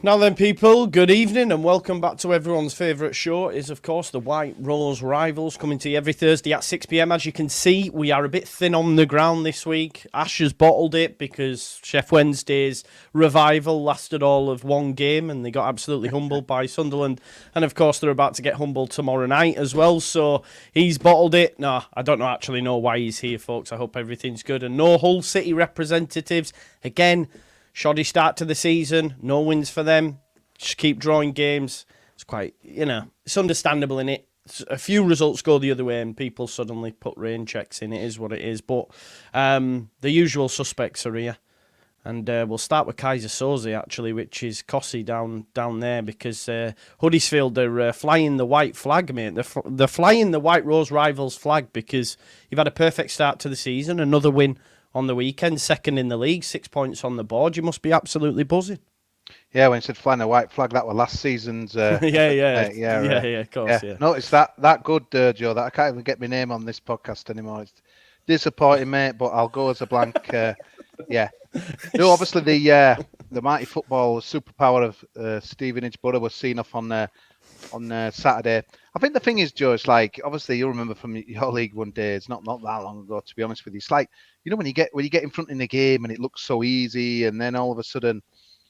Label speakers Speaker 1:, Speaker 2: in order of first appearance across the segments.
Speaker 1: Now then, people, good evening and welcome back to everyone's favourite show. It is, of course, the White Rose Rivals, coming to you every Thursday at 6 p.m. As you can see, we are a bit thin on the ground this week. Ash has bottled it because Chef Wednesday's revival lasted all of one game and they got absolutely humbled by Sunderland. And, of course, they're about to get humbled tomorrow night as well. So he's bottled it. No, I don't actually know why he's here, folks. I hope everything's good. And no Hull City representatives. Again, shoddy start to the season, no wins for them. Just keep drawing games. It's quite, it's understandable in it. A few results go the other way and people suddenly put rain checks in. It is what it is. But the usual suspects are here. And we'll start with Kaiser Soze, actually, which is Cossie down there because Huddersfield are flying the white flag, mate. They're flying the White Rose Rivals flag because you've had a perfect start to the season, another win on the weekend, second in the league, 6 points on the board. You must be absolutely buzzing.
Speaker 2: Yeah, when you said flying a white flag, that was last season's.
Speaker 1: Yeah, of course. Yeah.
Speaker 2: No, it's that good, Joe. That I can't even get my name on this podcast anymore. It's disappointing, mate. But I'll go as a blank. Yeah. No, obviously the mighty football superpower of Stevenage Borough was seen off on Saturday. I think the thing is, Joe, it's like obviously you'll remember from your League One days, not that long ago, to be honest with you. It's like when you get in front in the game and it looks so easy, and then all of a sudden,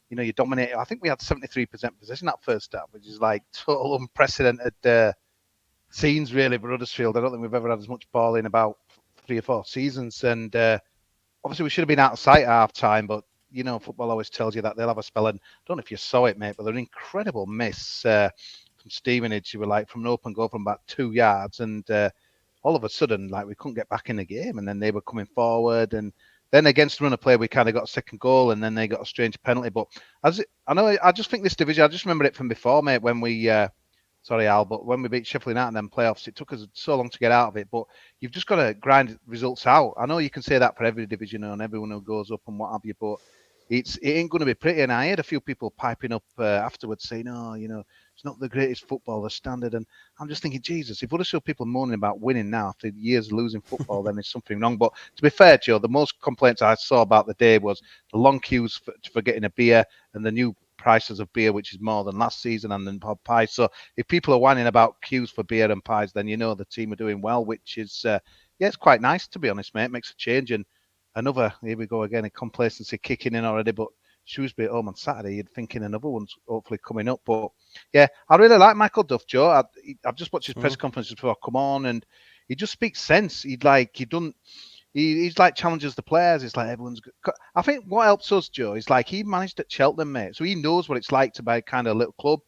Speaker 2: you dominate. I think we had 73% possession that first half, which is like total unprecedented scenes really for Huddersfield. I don't think we've ever had as much ball in about 3 or 4 seasons, and obviously we should have been out of sight at half time, but football always tells you that they'll have a spell. And I don't know if you saw it, mate, but they're an incredible miss from Stevenage. You were like from an open goal from about 2 yards, and all of a sudden, like we couldn't get back in the game, and then they were coming forward, and then against the run of play, we kind of got a second goal, and then they got a strange penalty. But I just think this division, I just remember it from before, mate, when we, sorry, Al, but when we beat Sheffield United in them playoffs, it took us so long to get out of it. But you've just got to grind results out. I know you can say that for every division and everyone who goes up and what have you, but it ain't going to be pretty. And I had a few people piping up afterwards saying, "Oh, it's not the greatest footballer standard." And I'm just thinking, Jesus, if Huddersfield people moaning about winning now after years of losing football, then there's something wrong. But to be fair, Joe, the most complaints I saw about the day was the long queues for getting a beer and the new prices of beer, which is more than last season, and then pies. So if people are whining about queues for beer and pies, then the team are doing well, which is, it's quite nice, to be honest, mate. It makes a change. And here we go again, a complacency kicking in already, but Shrewsbury at home on Saturday, you're thinking another one's hopefully coming up. But yeah, I really like Michael Duff, Joe. I've just watched his press conference before I come on, and he just speaks sense. He's like challenges the players. It's like everyone's good. I think what helps us, Joe, is like he managed at Cheltenham, mate. So he knows what it's like to be kind of a little club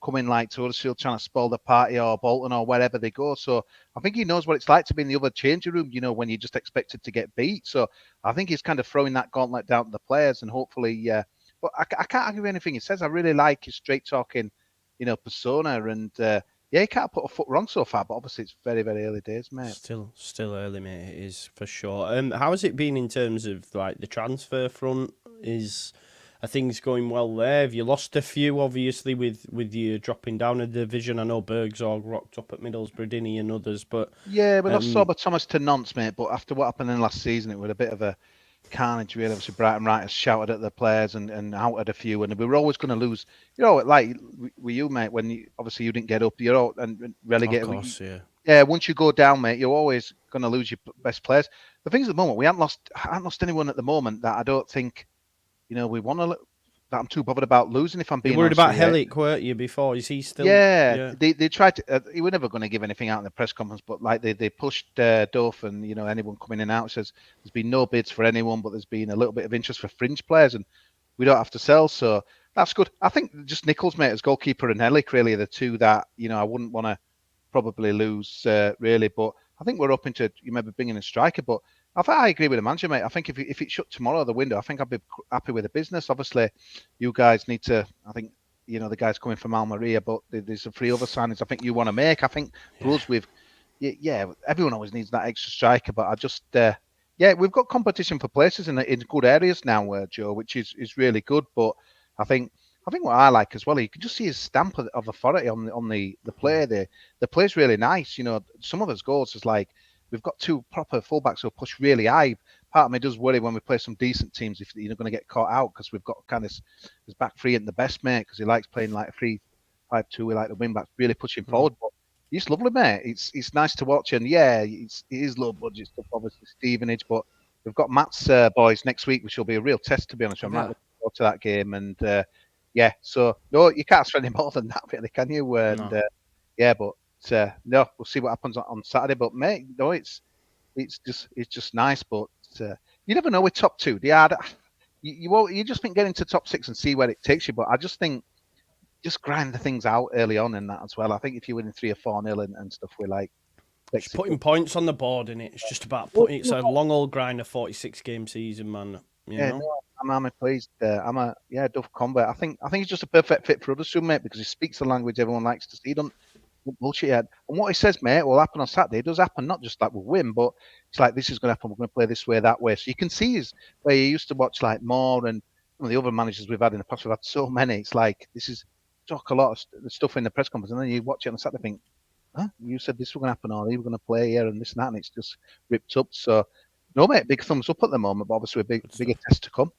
Speaker 2: coming like to Huddersfield trying to spoil the party, or Bolton or wherever they go. So I think he knows what it's like to be in the other changing room, when you're just expected to get beat. So I think he's kind of throwing that gauntlet down to the players, and hopefully, but I can't argue with anything he says. I really like his straight talking, persona, and he can't put a foot wrong so far, but obviously it's very, very early days, mate.
Speaker 1: Still early, mate. It is for sure. How has it been in terms of like the transfer front? Are things going well there? Have you lost a few, obviously, with you dropping down a division? I know Berg's all rocked up at Middlesbrough, didn't he, and others, but
Speaker 2: yeah, we lost Sober Thomas to Nantes, mate. But after what happened in last season, it was a bit of a carnage, really. Obviously, Brighton writers shouted at the players and outed a few, and we were always going to lose. Like with you, mate, when obviously you didn't get up, you're out and relegated.
Speaker 1: Of course, yeah.
Speaker 2: Yeah, once you go down, mate, you're always going to lose your best players. The things at the moment, I haven't lost anyone at the moment that I don't think, we want to. That I'm too bothered about losing. If I'm being
Speaker 1: worried
Speaker 2: about
Speaker 1: Helic, weren't you? Before is he still?
Speaker 2: Yeah. They tried to. He were never going to give anything out in the press conference, but like they pushed Duff and anyone coming in and out. Says there's been no bids for anyone, but there's been a little bit of interest for fringe players, and we don't have to sell, so that's good. I think just Nichols, mate, as goalkeeper, and Helic really are the two that I wouldn't want to probably lose really, but I think we're up into maybe bringing a striker, but. I agree with the manager, mate. I think if it shut tomorrow, the window, I think I'd be happy with the business. Obviously, you guys need to, I think, the guys coming from Almeria, but there's a three other signings I think you want to make. I think for us, everyone always needs that extra striker, but I just, we've got competition for places in good areas now, Joe, which is really good. But I think what I like as well, you can just see his stamp of authority on the play. The play's really nice. Some of his goals is like, we've got two proper fullbacks who push really high part of me does worry when we play some decent teams if you're going to get caught out, because we've got kind of his back three and the best, mate, because he likes playing like a 3-5-2. We like the wing backs really pushing forward. But he's lovely, mate. It's nice to watch, and yeah, it is low budget stuff, obviously Stevenage, but we've got Matt's boys next week, which will be a real test, to be honest. I'm not looking forward to that game, and yeah, so no, you can't spend any more than that, really, can you? And yeah, but no, we'll see what happens on Saturday. But mate, no, it's just nice. But you never know with top two. You just think get into top six and see where it takes you. But I just think just grind the things out early on in that as well. I think if you're winning 3 or 4-0 and stuff, we're like
Speaker 1: it's putting points on the board, and it's just about putting. It's a long old grind, a 46 game season, man. You know?
Speaker 2: No, I'm pleased. I'm a Duff Convert. I think he's just a perfect fit for Huddersfield, mate, because he speaks the language everyone likes to see. He don't bullshit yet. And what he says, mate, will happen on Saturday. It does happen, not just like we'll win, but it's like this is going to happen. We're going to play this way, that way. So you can see where you used to watch like Moore and some of the other managers we've had in the past. We've had so many. It's like this is talk a lot of the stuff in the press conference, and then you watch it on Saturday, think, huh? You said this was going to happen, or you were going to play here and this and that, and it's just ripped up. So no, mate, big thumbs up at the moment, but obviously a bigger test to come.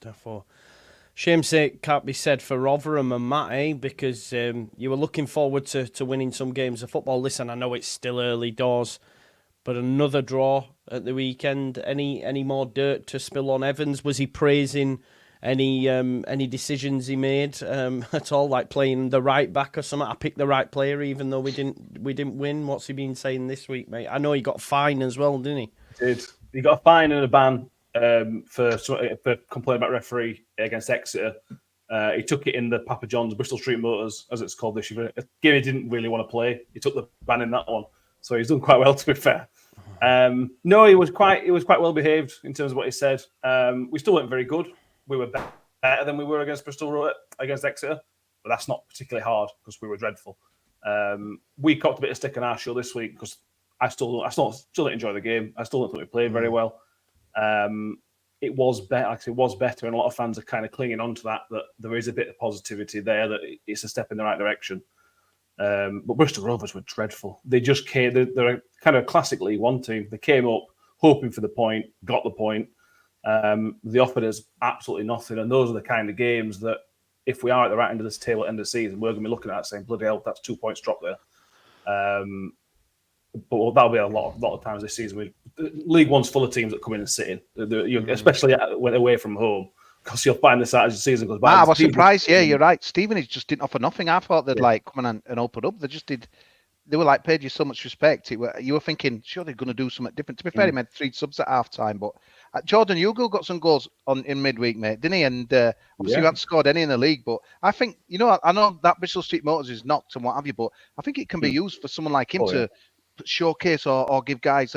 Speaker 1: Therefore, shame's sake can't be said for Rotherham and Matt, because you were looking forward to winning some games of football. Listen, I know it's still early doors, but another draw at the weekend. Any more dirt to spill on Evans? Was he praising any decisions he made at all, like playing the right back or something? I picked the right player even though we didn't win. What's he been saying this week, mate? I know he got a fine as well, didn't he?
Speaker 3: He got a fine and a ban for complaining about referee against Exeter. He took it in the Papa John's Bristol Street Motors, as it's called this year. A game he didn't really want to play. He took the ban in that one, so he's done quite well, to be fair. No, he was quite well behaved in terms of what he said. We still weren't very good. We were better than we were against against Exeter, but that's not particularly hard because we were dreadful. We cocked a bit of stick on our show this week because I still didn't enjoy the game. I still don't think we played very well. It was better. Actually, it was better, and a lot of fans are kind of clinging on to that there is a bit of positivity there, that it's a step in the right direction. But Bristol Rovers were dreadful. They just came. They're kind of a classic League One team. They came up hoping for the point, got the point. They offered us absolutely nothing, and those are the kind of games that if we are at the right end of this table at the end of the season, we're going to be looking at it saying, bloody hell, that's 2 points drop there. But that'll be a lot of times this season. League One's full of teams that come in and sit in, especially away from home, because you'll find this out as the season goes by.
Speaker 2: I was surprised. Yeah, you're right. Stevenage just didn't offer nothing. I thought they'd like come in and open up. They just did. They were like paid you so much respect. You were thinking, sure, they're going to do something different. To be fair, he made 3 subs at half time, but Jordan Hugo got some goals in midweek, mate, didn't he? And obviously you haven't scored any in the league, but I think, I know that Bristol Street Motors is knocked and what have you, but I think it can be used for someone like him to showcase or give guys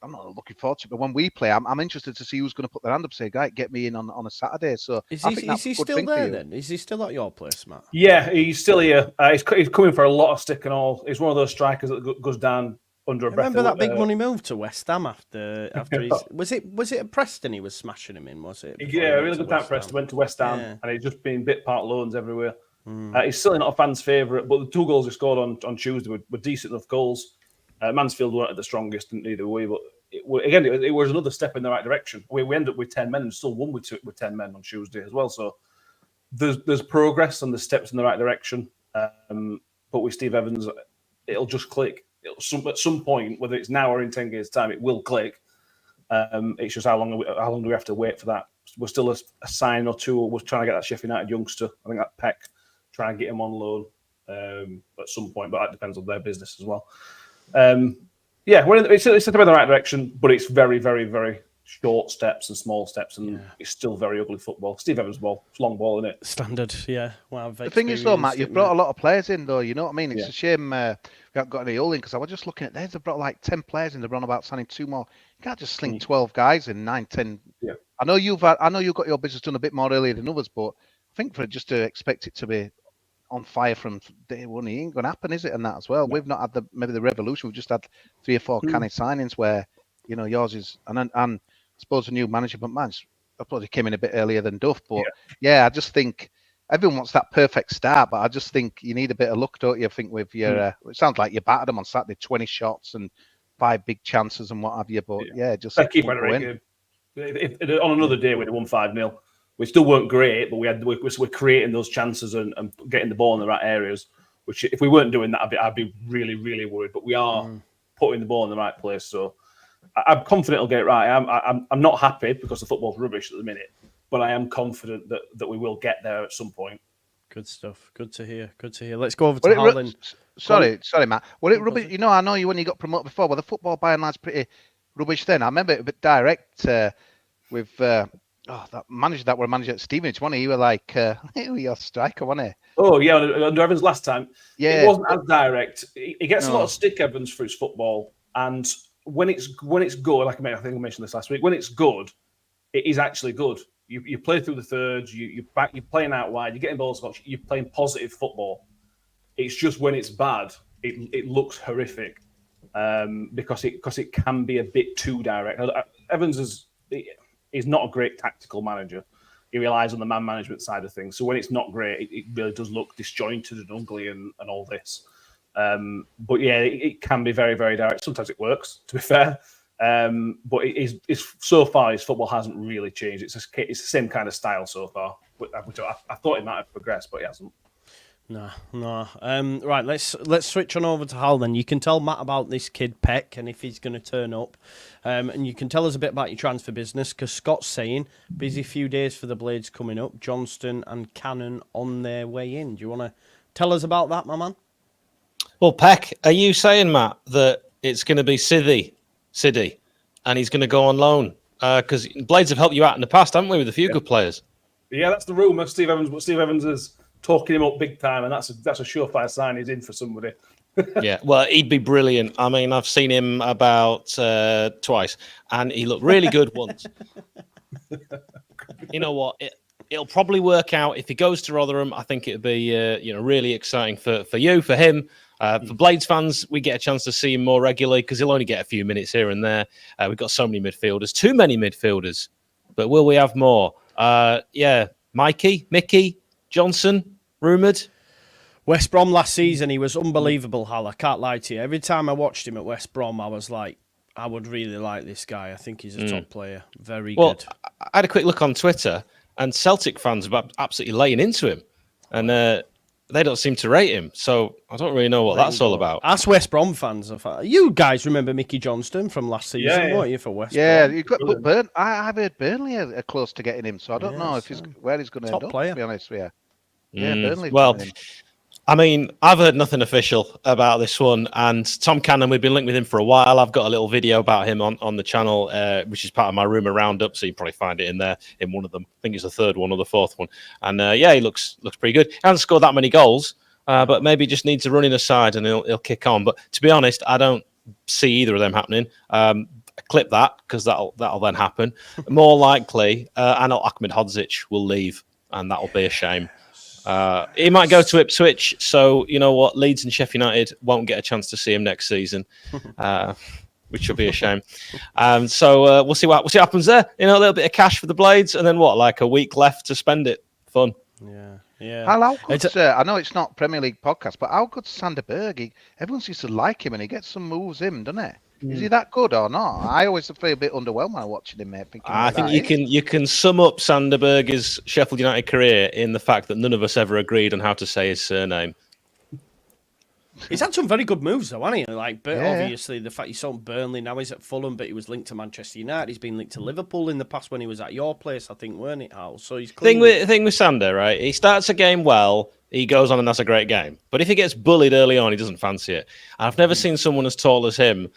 Speaker 2: I'm not looking forward to it, but when we play, I'm interested to see who's going to put their hand up and say, "Guy, get me in on a Saturday." So
Speaker 1: is he still there then? Is he still at your place, Matt?
Speaker 3: Yeah, he's still here. He's coming for a lot of stick and all. He's one of those strikers that goes down under a breath.
Speaker 1: Remember that big money move to West Ham after his was it at Preston he was smashing him in? Was it?
Speaker 3: Yeah, really good time at Preston. Went to West Ham, and he's just been bit part loans everywhere. He's still not a fan's favourite, but the 2 goals he scored on Tuesday were decent enough goals. Mansfield weren't at the strongest, neither were we, but it was another step in the right direction. We ended up with 10 men and still won with 10 men on Tuesday as well. So there's progress and there's steps in the right direction. But with Steve Evans, it'll just click. At some point, whether it's now or in 10 years' time, it will click. It's just how long do we have to wait for that? We're still a sign or two. We're trying to get that Sheffield United youngster. I think that Peck, try and get him on loan at some point, but that depends on their business as well. It's in the right direction, but it's very, very, very short steps and small steps, and it's still very ugly football. Steve Evans' ball, it's long ball, isn't it?
Speaker 1: Standard, yeah. Well,
Speaker 2: the thing is, though, Matt, you've brought a lot of players in, though. You know what I mean? It's a shame we haven't got any all in, because I was just looking at theirs. They've brought like 10 players in. They're on about signing 2 more. You can't just sling 12 guys in 9, 10. Yeah. I know you've got your business done a bit more earlier than others, but I think for just to expect it to be on fire from day one, it ain't going to happen, is it? And that as well. We've not had maybe the revolution. We've just had 3 or 4 canny signings where, yours is, and I suppose a new manager, but man, I thought he came in a bit earlier than Duff. But I just think everyone wants that perfect start, but I just think you need a bit of luck, don't you? I think with your, it sounds like you battered them on Saturday, 20 shots and 5 big chances and what have you. But just
Speaker 3: keep on a game. If on another day we'd have won 5-0. We still weren't great, but we're creating those chances and getting the ball in the right areas. Which, if we weren't doing that, I'd be really, really worried. But we are putting the ball in the right place. So I'm confident it'll get it right. I'm not happy because the football's rubbish at the minute, but I am confident that we will get there at some point.
Speaker 1: Good stuff. Good to hear. Let's go over to Harlan.
Speaker 2: Sorry, Matt. Well, it rubbish. I know you when you got promoted before. Well, the football by and large pretty rubbish then. I remember it a bit direct with that manager that were manager at Stevenage. Wasn't he? You were like, he was your striker, wasn't he?
Speaker 3: Oh yeah, under Evans last time. Yeah, it wasn't as direct. He gets a lot of stick, Evans, for his football, and when it's good, like I think I mentioned this last week. When it's good, it is actually good. You play through the thirds. You're playing out wide. You're getting balls. You're playing positive football. It's just when it's bad, it looks horrific because it can be a bit too direct. Evans is not a great tactical manager. He relies on the man management side of things. So when it's not great, it really does look disjointed and ugly and all this. But yeah, it can be very, very direct. Sometimes it works, to be fair. But it's so far his football hasn't really changed. It's the same kind of style so far. Which I thought it might have progressed, but it hasn't.
Speaker 1: No. Right, let's switch on over to Hal then. You can tell Matt about this kid Peck and if he's going to turn up, and you can tell us a bit about your transfer business because Scott's saying busy few days for the Blades coming up. Johnston and Cannon on their way in. Do you want to tell us about that, my man?
Speaker 4: Well, Peck, are you saying, Matt, that it's going to be Siddy, and he's going to go on loan? Because Blades have helped you out in the past, haven't we, with a few good players?
Speaker 3: Yeah, that's the rumour. Steve Evans is talking him up big time, and that's a surefire sign he's in for somebody.
Speaker 4: Yeah, well, he'd be brilliant. I mean, I've seen him about twice, and he looked really good once. You know what? It'll probably work out if he goes to Rotherham. I think it'd be really exciting for you, for him. For Blades fans, we get a chance to see him more regularly because he'll only get a few minutes here and there. We've got so many midfielders, too many midfielders. But will we have more? Mickey, Johnson, rumoured.
Speaker 1: West Brom last season, he was unbelievable, Hal. I can't lie to you. Every time I watched him at West Brom, I was like, I would really like this guy. I think he's a top player. Very good.
Speaker 4: I had a quick look on Twitter, and Celtic fans are absolutely laying into him. And they don't seem to rate him. So I don't really know what that's all about.
Speaker 1: Ask West Brom fans. You guys remember Mickey Johnston from last season, weren't you, for West Brom?
Speaker 2: Yeah, I've heard Burnley are close to getting him, so I don't know if where he's going to end up, to be honest with you. Yeah, Burnley.
Speaker 4: Well, I mean, I've heard nothing official about this one, and Tom Cannon, we've been linked with him for a while. I've got a little video about him on the channel, which is part of my rumour roundup, so you can probably find it in there, in one of them. I think it's the third one or the fourth one. And he looks pretty good. He hasn't scored that many goals, but maybe just needs a running aside and he'll kick on. But to be honest, I don't see either of them happening. Clip that, because that'll then happen. More likely, Anil Ahmedhodzic will leave, and that'll be a shame. He might go to Ipswich, so you know what? Leeds and Sheffield United won't get a chance to see him next season, which will be a shame. So we'll see what happens there. A little bit of cash for the Blades, and then like a week left to spend it. Fun.
Speaker 1: Yeah.
Speaker 2: How good, I know it's not Premier League podcast, but how good Sander Berge? Everyone seems to like him, and he gets some moves in, doesn't he? Is he that good or not? I always feel a bit underwhelmed when I'm watching him, mate.
Speaker 4: I think you can sum up Sander Berge's Sheffield United career in the fact that none of us ever agreed on how to say his surname.
Speaker 1: He's had some very good moves, though, hasn't he? Obviously, the fact he's on Burnley, now he's at Fulham, but he was linked to Manchester United. He's been linked to Liverpool in the past when he was at your place, I think, weren't it, Hal? So he's
Speaker 4: thing with Sander, right? He starts a game well, he goes on and that's a great game. But if he gets bullied early on, he doesn't fancy it. I've never seen someone as tall as him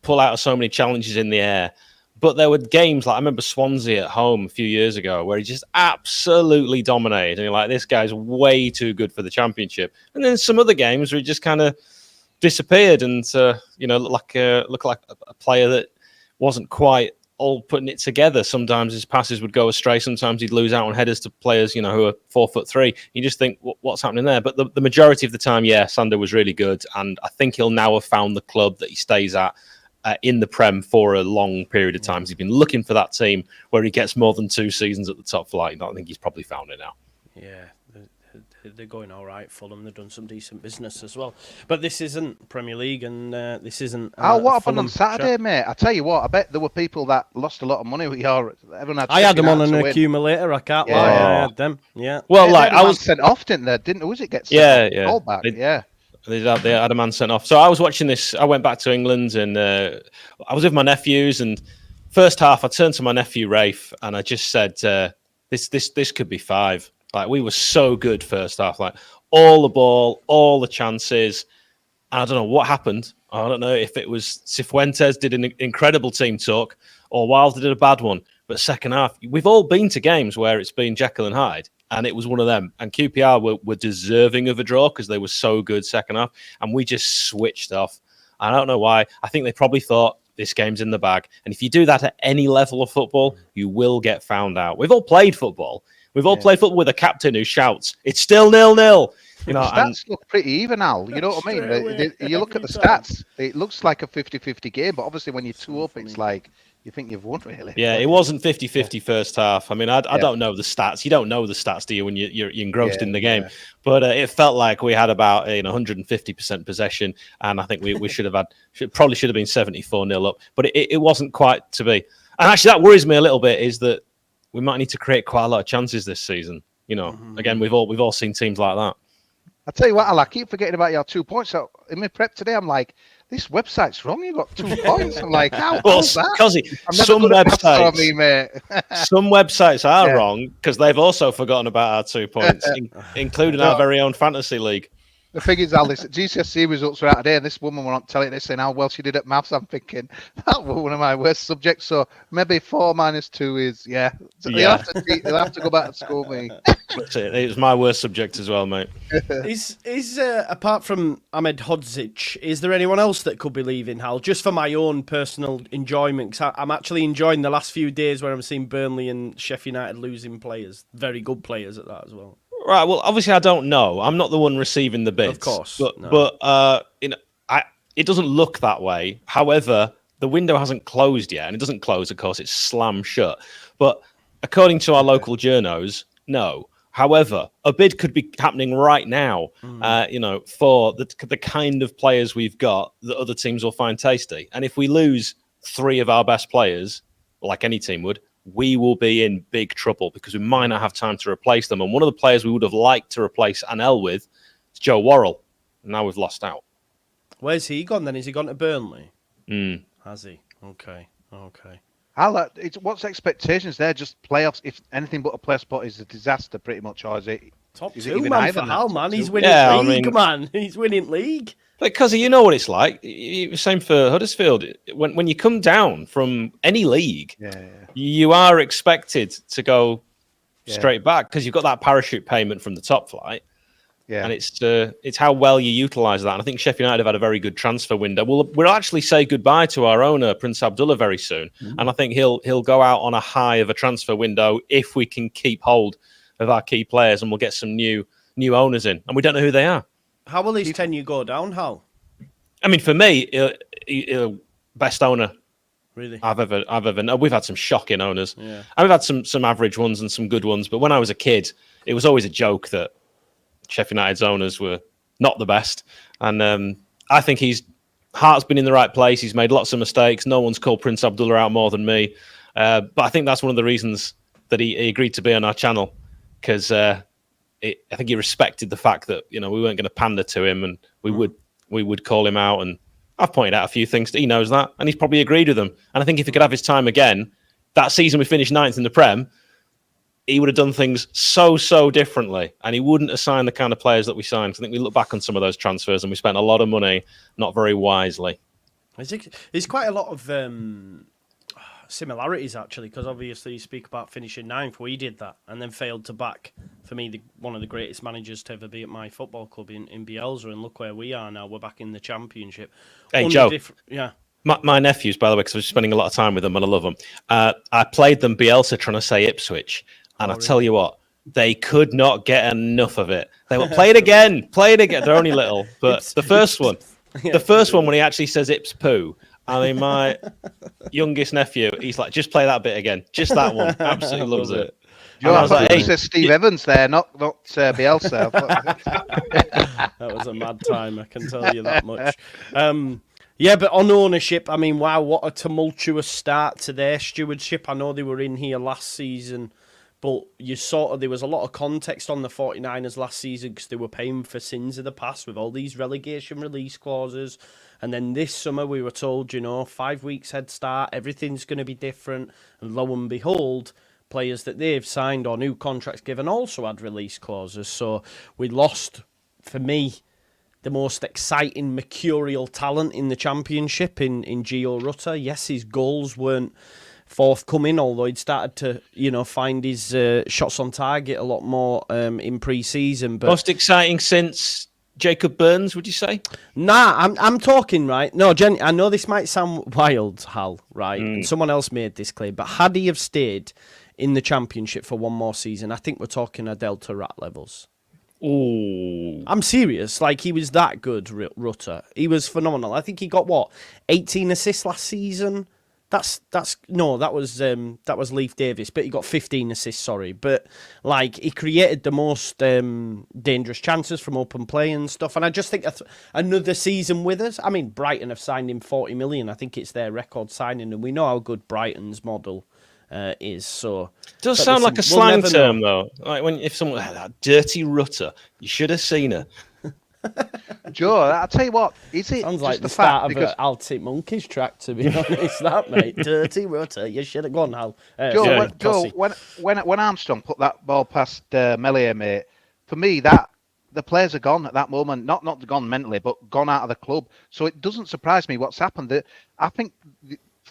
Speaker 4: pull out of so many challenges in the air. But there were games, like I remember Swansea at home a few years ago, where he just absolutely dominated. And you're like, this guy's way too good for the Championship. And then some other games where he just kind of disappeared and, looked like a player that wasn't quite all putting it together. Sometimes his passes would go astray. Sometimes he'd lose out on headers to players, who are 4'3". You just think, what's happening there? But the majority of the time, Sander was really good. And I think he'll now have found the club that he stays at in the Prem for a long period of time. He's been looking for that team where he gets more than 2 seasons at the top flight. I think he's probably found it now.
Speaker 1: Yeah, they're going all right. Fulham, they've done some decent business as well. But this isn't Premier League, and this isn't.
Speaker 2: What happened
Speaker 1: Fulham
Speaker 2: on Saturday, mate? I tell you what, I bet there were people that lost a lot of money with your.
Speaker 1: I had them on an accumulator. I can't lie. I had them. Yeah.
Speaker 4: Well, like I was
Speaker 2: sent off, didn't they? Didn't was it get sent off? All back.
Speaker 4: They had a man sent off. So I was watching this. I went back to England, and I was with my nephews. And first half, I turned to my nephew Rafe, and I just said, "This could be 5." Like, we were so good first half. Like, all the ball, all the chances. And I don't know what happened. I don't know if it was Cifuentes did an incredible team talk, or Wilder did a bad one. But second half, we've all been to games where it's been Jekyll and Hyde, and it was one of them. And QPR were deserving of a draw because they were so good second half, and we just switched off. I don't know why. I think they probably thought this game's in the bag. And if you do that at any level of football, you will get found out. We've all played football. We've all played football with a captain who shouts, "It's still 0-0." You know,
Speaker 2: stats look pretty even, Al. You know what I mean? You look at the stats, it looks like a 50-50 game, but obviously when you two up, it's like you think you've won, really.
Speaker 4: Yeah, it wasn't 50-50 first half. I mean, I don't know the stats. You don't know the stats, do you, when you're engrossed in the game? Yeah. But it felt like we had about 150% possession, and I think we should have had probably should have been 74-0 up, but it wasn't quite to be. And actually, that worries me a little bit. Is that we might need to create quite a lot of chances this season. You know, again, we've all seen teams like that.
Speaker 2: I tell you what, Al, I keep forgetting about your 2 points. So in my prep today, I'm like, this website's wrong. You got 2 points. I'm like, how's that?
Speaker 4: Some websites are wrong because they've also forgotten about our 2 points, including our very own fantasy league.
Speaker 2: The thing is, Al, GCSE results were out today, and this woman were on telling us saying how well she did at maths. I'm thinking that was one of my worst subjects. So maybe 4 minus 2 is They'll have to go back to school, me.
Speaker 4: It was my worst subject as well, mate.
Speaker 1: Is apart from Ahmed Hodzic, is there anyone else that could be leaving, Hal? Just for my own personal enjoyment, because I'm actually enjoying the last few days where I'm seeing Burnley and Sheffield United losing players, very good players at that as well.
Speaker 4: Right. Well, obviously, I don't know. I'm not the one receiving the bids,
Speaker 1: of course.
Speaker 4: But it doesn't look that way. However, the window hasn't closed yet, and it doesn't close. Of course, it's slammed shut. But according to our local journos, no. However, a bid could be happening right now. For the kind of players we've got that other teams will find tasty. And if we lose 3 of our best players, like any team would, we will be in big trouble because we might not have time to replace them. And one of the players we would have liked to replace Anel with is Joe Worrell. And now we've lost out.
Speaker 1: Where's he gone then? Has he gone to Burnley? Has he? Okay.
Speaker 2: What's expectations there? Just playoffs? If anything but a playoff spot is a disaster, pretty much, or is it
Speaker 1: top
Speaker 2: is
Speaker 1: 2
Speaker 2: it even
Speaker 1: man for Hal, man? He's winning league, man. He's winning league.
Speaker 4: Because you know what it's like. Same for Huddersfield. When you come down from any league, you are expected to go straight back because you've got that parachute payment from the top flight. Yeah, and it's how well you utilise that. And I think Sheffield United have had a very good transfer window. We'll actually say goodbye to our owner, Prince Abdullah, very soon. And I think he'll go out on a high of a transfer window if we can keep hold of our key players, and we'll get some new owners in. And we don't know who they are.
Speaker 1: How will his tenure go down, Hal?
Speaker 4: I mean, for me, best owner
Speaker 1: really
Speaker 4: I've ever known. We've had some shocking owners. Yeah. And we've had some average ones and some good ones. But when I was a kid, it was always a joke that Sheffield United's owners were not the best. And I think his heart's been in the right place. He's made lots of mistakes. No one's called Prince Abdullah out more than me. But I think that's one of the reasons that he agreed to be on our channel, because I think he respected the fact that we weren't going to pander to him, and we would call him out. And I've pointed out a few things that he knows that, and he's probably agreed with them. And I think if he could have his time again, that season we finished 9th in the Prem, he would have done things so differently, and he wouldn't have signed the kind of players that we signed. I think we look back on some of those transfers and we spent a lot of money not very wisely.
Speaker 1: There's quite a lot of similarities, actually, because obviously you speak about finishing 9th. We did that and then failed to back, for me, one of the greatest managers to ever be at my football club in Bielsa, and look where we are now. We're back in the Championship.
Speaker 4: Hey, Joe. My nephews, by the way, because I was spending a lot of time with them and I love them. I played them Bielsa trying to say Ipswich. And I tell you what, they could not get enough of it. They were play it again. They're only little, but the first one when he actually says Ips poo. I mean, my youngest nephew, he's like, just play that bit again, just that one. Absolutely loves it.
Speaker 2: Joe,
Speaker 4: I
Speaker 2: I
Speaker 4: was
Speaker 2: thought
Speaker 4: like,
Speaker 2: you
Speaker 4: hey,
Speaker 2: said Steve Evans there, not Bielsa.
Speaker 1: That was a mad time, I can tell you that much. Yeah, but on ownership, I mean, wow, what a tumultuous start to their stewardship. I know they were in here last season, but there was a lot of context on the 49ers last season because they were paying for sins of the past with all these relegation release clauses. And then this summer we were told, 5 weeks head start, everything's going to be different. And lo and behold, players that they've signed or new contracts given also had release clauses. So we lost, for me, the most exciting mercurial talent in the championship in Gio Rutter. Yes, his goals weren't forthcoming, although he'd started to, find his shots on target a lot more in pre-season. But
Speaker 4: most exciting since Jacob Burns, would you say?
Speaker 1: Nah, I'm talking, right? No, Jen, I know this might sound wild, Hal, right? And someone else made this claim, but had he have stayed in the championship for one more season, I think we're talking a Delta Rat levels.
Speaker 4: Ooh.
Speaker 1: I'm serious. Like, he was that good, Rutter. He was phenomenal. I think he got, 18 assists last season? That was Leif Davis, but he got 15 assists, sorry. But, he created the most dangerous chances from open play and stuff. And I just think another season with us. I mean, Brighton have signed him 40 million. I think it's their record signing, and we know how good Brighton's model is. So
Speaker 4: does sound like a slang term, though. Like if someone had that dirty Rutter, you should have seen her.
Speaker 2: Joe, I'll tell you what, is it
Speaker 1: sounds
Speaker 2: just
Speaker 1: like the
Speaker 2: fact
Speaker 1: start of
Speaker 2: because
Speaker 1: an Arctic Monkeys track, to be honest, that, mate. Dirty Rutter, you should have gone, Hal.
Speaker 2: Joe, when Armstrong put that ball past Melier, mate, for me that the players are gone at that moment, not gone mentally, but gone out of the club. So it doesn't surprise me what's happened. I think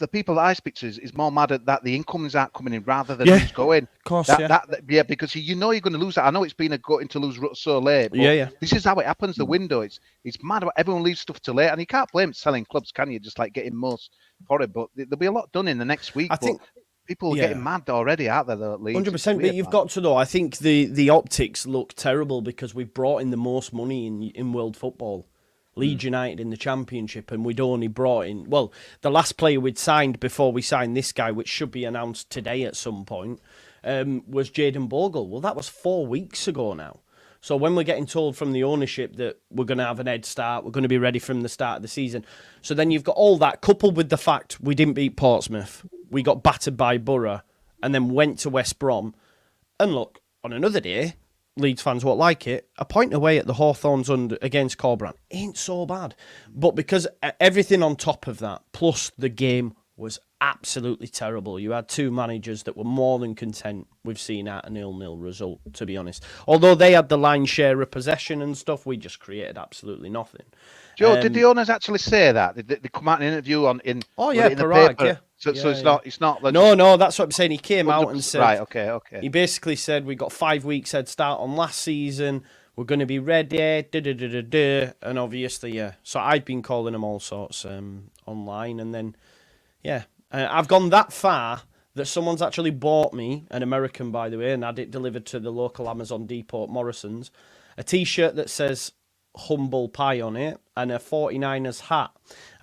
Speaker 2: the people that I speak to is more mad at that the incomings aren't coming in rather than who's going.
Speaker 1: Of course,
Speaker 2: because you're going to lose that. I know it's been a gutting to lose so late. But this is how it happens. The window, it's mad. Everyone leaves stuff too late, and you can't blame selling clubs, can you? Just like getting most for it. But there'll be a lot done in the next week. I think people are getting mad already, aren't they? Though, at Leeds.
Speaker 1: 100%. But you've got to know. I think the optics look terrible because we've brought in the most money in world football. Leeds United in the Championship, and we'd only brought in, the last player we'd signed before we signed this guy, which should be announced today at some point, was Jayden Bogle. Well, that was 4 weeks ago now. So when we're getting told from the ownership that we're going to have an head start, we're going to be ready from the start of the season. So then you've got all that, coupled with the fact we didn't beat Portsmouth, we got battered by Borough, and then went to West Brom. And look, on another day, Leeds fans won't like it, a point away at the Hawthorns against Corbrand ain't so bad. But because everything on top of that, plus the game was absolutely terrible. You had two managers that were more than content with seeing out a 0-0 result, to be honest. Although they had the lion's share of possession and stuff, we just created absolutely nothing.
Speaker 2: Joe, did the owners actually say that? Did they come out in an interview in the
Speaker 1: Parag,
Speaker 2: paper? So it's not. Like,
Speaker 1: no, that's what I'm saying. He came out and said,
Speaker 2: right, okay.
Speaker 1: He basically said we got 5 weeks head start on last season. We're going to be ready, and obviously, So I'd been calling them all sorts online, and then, I've gone that far that someone's actually bought me, an American by the way, and had it delivered to the local Amazon depot at Morrison's, a T-shirt that says humble pie on it and a 49ers hat.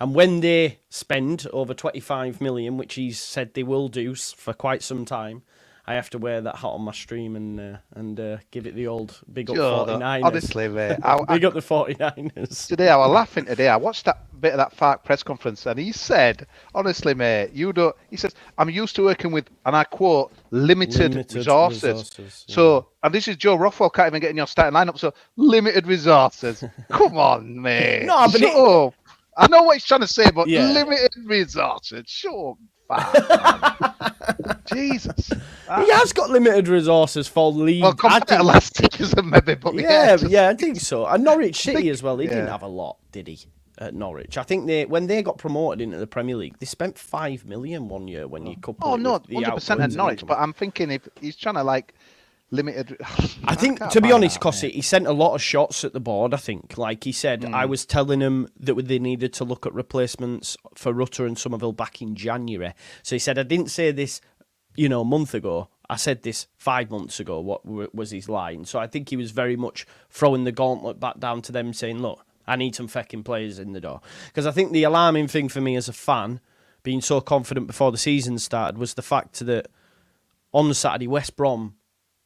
Speaker 1: And when they spend over 25 million, which he's said they will do for quite some time, I have to wear that hat on my stream and give it the old big up 49ers.
Speaker 2: Honestly, mate.
Speaker 1: Big up the 49ers.
Speaker 2: Today, I was laughing today. I watched that bit of that Fark press conference and he said, honestly, mate, he says, I'm used to working with, and I quote, limited resources. So, and this is Joe Rothwell can't even get in your starting lineup, so limited resources. Come on, mate.
Speaker 1: No, but
Speaker 2: Shut up. I know what he's trying to say, but limited resources. Sure. Jesus.
Speaker 1: He has got limited resources for Leeds.
Speaker 2: Well, compared to last season, maybe, but
Speaker 1: I think so. And Norwich City as well. He didn't have a lot, did he? At Norwich, I think when they got promoted into the Premier League, they spent 5 million one year. When you couple,
Speaker 2: 100% at Norwich. But I'm thinking if he's trying to limited.
Speaker 1: I think, to be honest, Cossie, he sent a lot of shots at the board, I think. Like he said, I was telling him that they needed to look at replacements for Rutter and Somerville back in January. So he said, I didn't say this, a month ago. I said this 5 months ago, what was his line. So I think he was very much throwing the gauntlet back down to them, saying, look, I need some fecking players in the door. Because I think the alarming thing for me as a fan, being so confident before the season started, was the fact that on Saturday, West Brom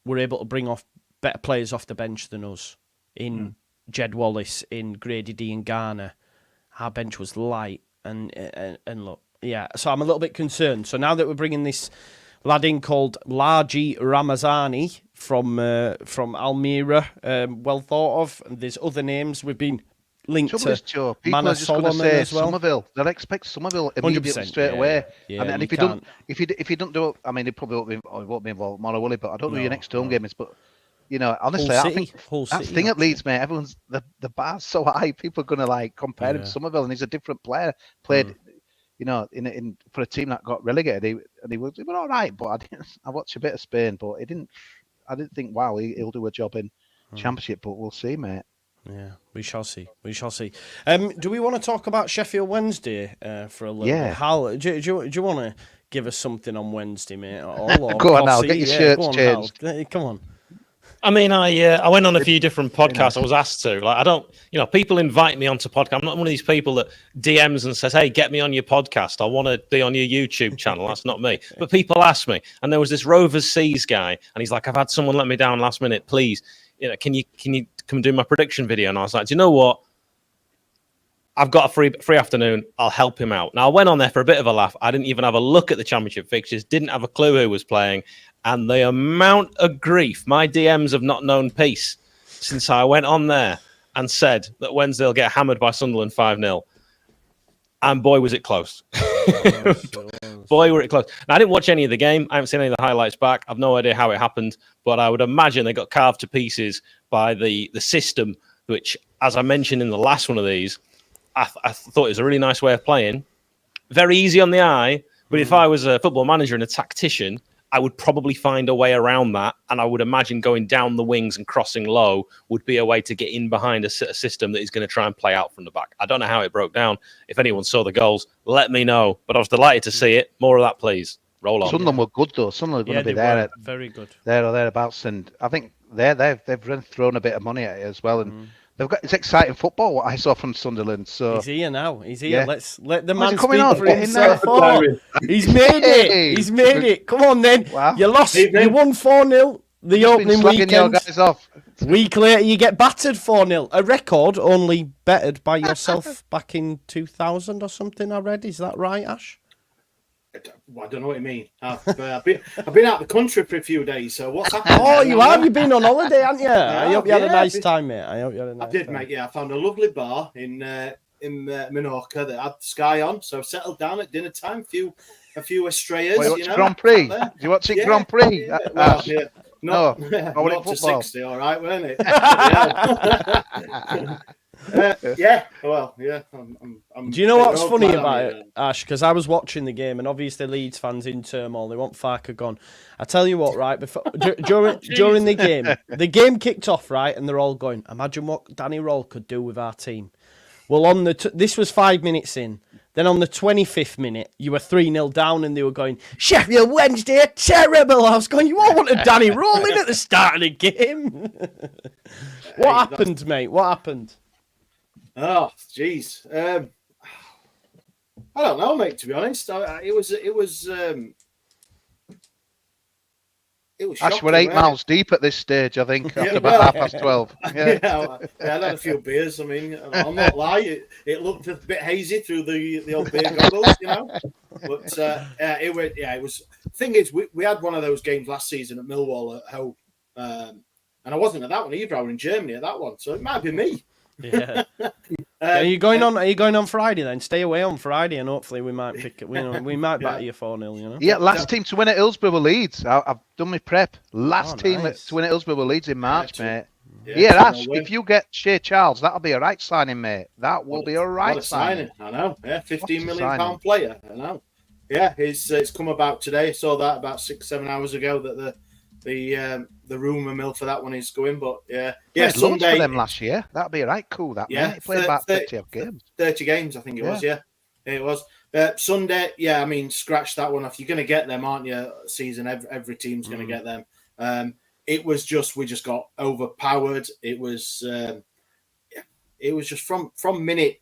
Speaker 1: were able to bring off better players off the bench than us in Jed Wallace, in Grady D and Garner. Our bench was light, and look, yeah. So I'm a little bit concerned. So now that we're bringing this lad in called Laji Ramazani from Almira, well thought of, and there's other names we've been linked
Speaker 2: Trouble
Speaker 1: to.
Speaker 2: is, Joe, people
Speaker 1: Mana
Speaker 2: are just going to
Speaker 1: Solomon
Speaker 2: say
Speaker 1: as well.
Speaker 2: Somerville. They'll expect Somerville immediately
Speaker 1: 100%,
Speaker 2: straight away.
Speaker 1: Yeah,
Speaker 2: and
Speaker 1: you
Speaker 2: if you don't do it, I mean, he probably won't be involved tomorrow, will he? But I don't know who your next home game is. But honestly, I think that's the thing at Leeds, mate. Everyone's the bar's so high. People are going to like compare him to Somerville, and he's a different player. Played, in for a team that got relegated, he was all right. But I watched a bit of Spain, but I didn't think, wow, he'll do a job in Championship. But we'll see, mate.
Speaker 1: Yeah, we shall see. Do we want to talk about Sheffield Wednesday for a little bit? Hal, do you want to give us something on Wednesday, mate?
Speaker 2: Go on, Al. Get your shirts changed.
Speaker 1: Come on.
Speaker 4: I mean, I went on a few different podcasts. I was asked to. Like, I don't, people invite me onto podcasts. I'm not one of these people that DMs and says, "Hey, get me on your podcast. I want to be on your YouTube channel." That's not me. But people ask me, and there was this Rovers Seas guy, and he's like, "I've had someone let me down last minute. Please, can you come do my prediction video?" And I was like, "Do you know what? I've got a free afternoon. I'll help him out." Now, I went on there for a bit of a laugh. I didn't even have a look at the Championship fixtures. Didn't have a clue who was playing. And the amount of grief my DMs have not known peace since I went on there and said that Wednesday will get hammered by Sunderland 5-0. And boy, was it close. Boy, were it close. Now, I didn't watch any of the game. I haven't seen any of the highlights back. I've no idea how it happened. But I would imagine they got carved to pieces by the system, which, as I mentioned in the last one of these, I thought it was a really nice way of playing. Very easy on the eye. But if I was a football manager and a tactician, I would probably find a way around that. And I would imagine going down the wings and crossing low would be a way to get in behind a system that is going to try and play out from the back. I don't know how it broke down. If anyone saw the goals, let me know. But I was delighted to see it. More of that, please. Roll on.
Speaker 2: Sunderland were good, though. Sunderland are going to be there.
Speaker 1: Very good.
Speaker 2: There or thereabouts. And I think they've thrown a bit of money at it as well. And it's exciting football, what I saw from Sunderland. So
Speaker 1: he's here now. He's here. Yeah. Let's let the man
Speaker 2: speak
Speaker 1: for himself. He's made it. He's made it. Come on, then. Wow. You lost. You won 4-0 the opening weekend.
Speaker 2: Your guys off.
Speaker 1: Week later, you get battered 4-0. A record only bettered by yourself back in 2000 or something, I read. Is that right, Ash?
Speaker 5: I don't know what you mean. I've been out of the country for a few days, so what's happened?
Speaker 1: Oh, you have? You've been on holiday, haven't you? I hope you had a nice time, mate. I
Speaker 5: did, mate. Yeah, I found a lovely bar in Menorca that had Sky on, so I settled down at dinner time. A few Estrellas.
Speaker 2: You watch Grand Prix? Do you watch it Grand Prix?
Speaker 5: Yeah. Well, yeah. Not to 60, all right, weren't it?
Speaker 1: Do you know what's funny about it, Ash? Because I was watching the game, and obviously Leeds fans in turmoil. They want Farker gone. I tell you what, right? During the game kicked off, right, and they're all going, "Imagine what Danny Roll could do with our team." Well, this was 5 minutes in. Then on the 25th minute, you were 3-0 down, and they were going, "Sheffield Wednesday are terrible." I was going, "You all wanted Danny Roll in at the start of the game." What happened, mate? What happened?
Speaker 5: Oh, jeez. I don't know, mate. To be honest, it was.
Speaker 2: Ash, we're 8 miles deep at this stage, I think, after about 12:30.
Speaker 5: Yeah, I had a few beers. I mean, I'll not lie. It looked a bit hazy through the old beer goggles, But it was. Thing is, we had one of those games last season at Millwall at home, and I wasn't at that one either. I was in Germany at that one, so it might be me.
Speaker 1: Yeah. Are you going on Friday then? Stay away on Friday, and hopefully we might pick it. We might batter you 4-0.
Speaker 2: Yeah, last team to win at Hillsborough were Leeds. I've done my prep. Last team to win at Hillsborough were Leeds in March, mate. Yeah, Ash, if you get Shea Charles, that'll be a right signing, mate. That will be a right signing.
Speaker 5: I know. Yeah, £15 million player. I know. Yeah, it's come about today. I saw that about 6-7 hours ago that the rumour mill for that one is going, but yeah,
Speaker 2: Sunday for them last year. That'd be right cool. That mate. He played about 30 games.
Speaker 5: 30 games, I think it was. Yeah, it was. Sunday, I mean, scratch that one off. You're going to get them, aren't you? Season every team's going to get them. It was just we just got overpowered. It was just from minute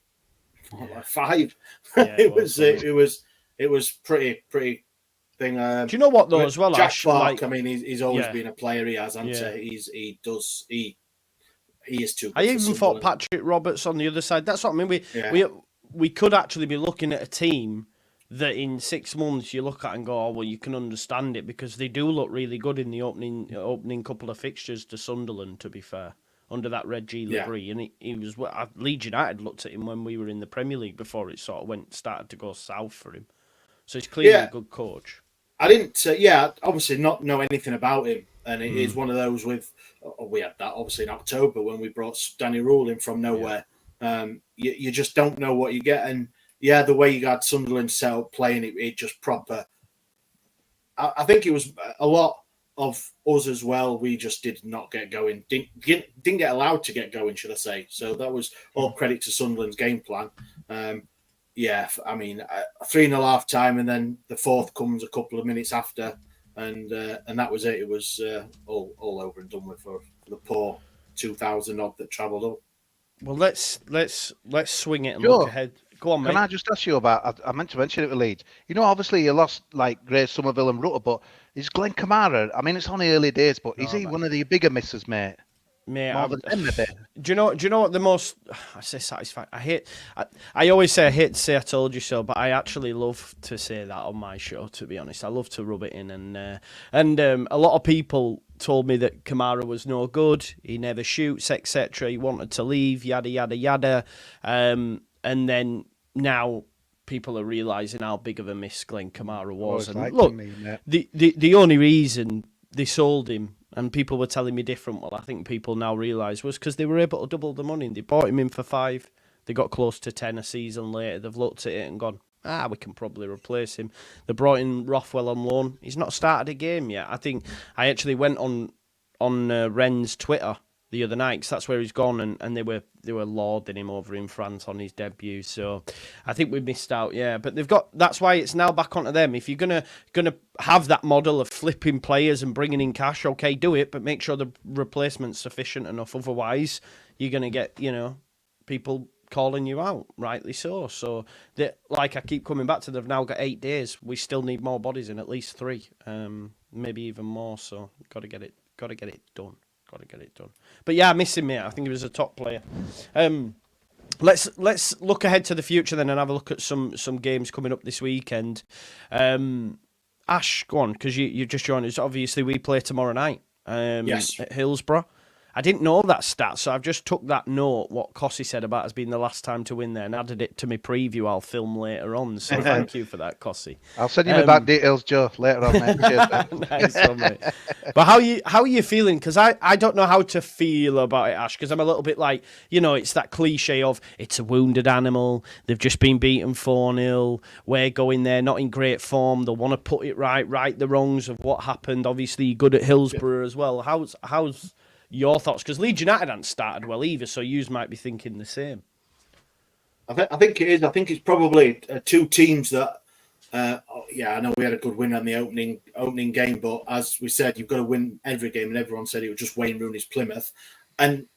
Speaker 5: 5. It was pretty thing.
Speaker 1: Do you know what though as well?
Speaker 5: Jack
Speaker 1: Ash,
Speaker 5: Clark. I mean, he's always
Speaker 1: yeah.
Speaker 5: been a player. He has,
Speaker 1: Yeah.
Speaker 5: he is too good.
Speaker 1: I even
Speaker 5: for
Speaker 1: thought
Speaker 5: Sunderland.
Speaker 1: Patrick Roberts on the other side. That's what I mean. We could actually be looking at a team that in 6 months you look at and go, oh, well, you can understand it because they do look really good in the opening couple of fixtures to Sunderland, to be fair, under that Red G livery. And he was Leeds United looked at him when we were in the Premier League before it sort of started to go south for him. So he's clearly a good coach.
Speaker 5: I didn't, obviously not know anything about him. And it is one of those we had that obviously in October when we brought Danny Rule in from nowhere. You just don't know what you get. And the way you had Sunderland set up playing it just proper. I think it was a lot of us as well. We just did not get going. Didn't get allowed to get going, should I say. So that was all credit to Sunderland's game plan. I mean, 3.5 time, and then the fourth comes a couple of minutes after. And that was it. It was all over and done with for the poor 2,000 odd that travelled up.
Speaker 1: Well, let's swing it and look ahead. Go on, mate.
Speaker 2: Can I just ask you about? I meant to mention it with Leeds. You know, obviously you lost like Gray, Somerville, and Rutter, but is Glenn Kamara? I mean, it's only early days, but is he one of the bigger misses, mate?
Speaker 1: Mate,
Speaker 2: More than them, maybe.
Speaker 1: Do you know what the most? I say satisfying. I always say I hate to say I told you so, but I actually love to say that on my show. To be honest, I love to rub it in, and a lot of people told me that Kamara was no good. He never shoots, etc. He wanted to leave, yada yada yada, and then now people are realising how big of a miss Glenn Kamara was. And look, the only reason they sold him, and people were telling me different, well, I think people now realise, was because they were able to double the money. They bought him in for 5. They got close to 10 a season later. They've looked at it and gone, we can probably replace him. They brought in Rothwell on loan. He's not started a game yet. I think I actually went on Rennes' Twitter the other night, because that's where he's gone, and they were lauding him over in France on his debut. So I think we missed out, But they've got, that's why it's now back onto them. If you're gonna have that model of flipping players and bringing in cash, okay, do it, but make sure the replacement's sufficient enough. Otherwise, you're gonna get people calling you out, rightly so. So like I keep coming back to, they've now got 8 days. We still need more bodies in, at least 3, maybe even more. So got to get it done. But I miss him, mate. I think he was a top player. Let's look ahead to the future then and have a look at some games coming up this weekend. Ash, go on, because you just joined us. Obviously, we play tomorrow night.
Speaker 5: Yes.
Speaker 1: At Hillsborough. I didn't know that stat, so I've just took that note, what Cossie said about us being the last time to win there, and added it to my preview I'll film later on. So thank you for that, Cossie.
Speaker 2: I'll send you my back details, Joe, later on, mate. Cheers,
Speaker 1: nice one, mate. But how are you feeling? Because I don't know how to feel about it, Ash, because I'm a little bit like, it's that cliche of it's a wounded animal, they've just been beaten 4-0, we're going there not in great form, they'll want to put it right the wrongs of what happened. Obviously, you're good at Hillsborough as well. How's your thoughts? Because Leeds United hadn't started well either, so you might be thinking the same.
Speaker 5: I think it is. I think it's probably 2 teams that. I know we had a good win on the opening game, but as we said, you've got to win every game, and everyone said it was just Wayne Rooney's Plymouth, and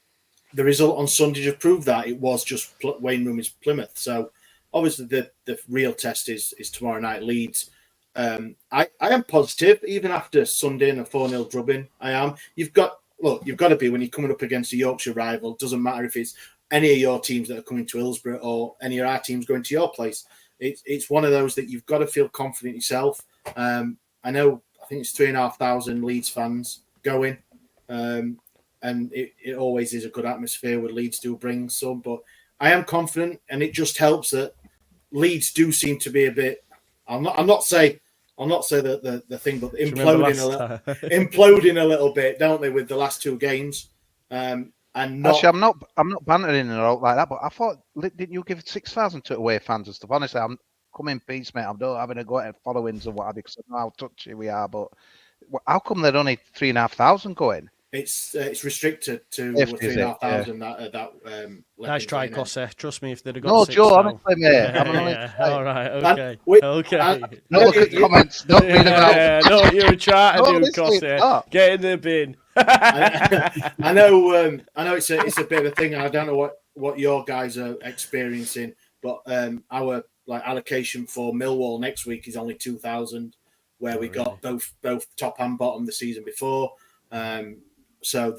Speaker 5: the result on Sunday just proved that it was just Wayne Rooney's Plymouth. So obviously the real test is tomorrow night, Leeds. I am positive even after Sunday and a 4-0 drubbing. I am. You've got to be, when you're coming up against a Yorkshire rival. It doesn't matter if it's any of your teams that are coming to Hillsborough or any of our teams going to your place. It's one of those that you've got to feel confident yourself. I think it's 3,500 Leeds fans going, and it always is a good atmosphere with Leeds do bring some. But I am confident, and it just helps that Leeds do seem to be a bit. I'll not say the thing, but imploding a little bit, don't they, with the last 2 games? Actually,
Speaker 2: I'm not bantering or out like that, but I thought, didn't you give 6,000 to away fans and stuff? Honestly, I'm coming peace, mate. I'm not having a go at followings and what have you, because I know how touchy we are. But how come they're only 3,500 going?
Speaker 5: It's restricted to 3,500.
Speaker 1: Nice try, Cosse. Trust me, if they'd have got 6,000.
Speaker 2: Joe, honestly, mate.
Speaker 1: All right, okay.
Speaker 2: Don't look at the comments. Don't read them out.
Speaker 1: No, you're trying to do, Cosse. Get in the bin.
Speaker 5: I know it's a bit of a thing, and I don't know what your guys are experiencing, but our allocation for Millwall next week is only 2,000. where we got both top and bottom the season before. So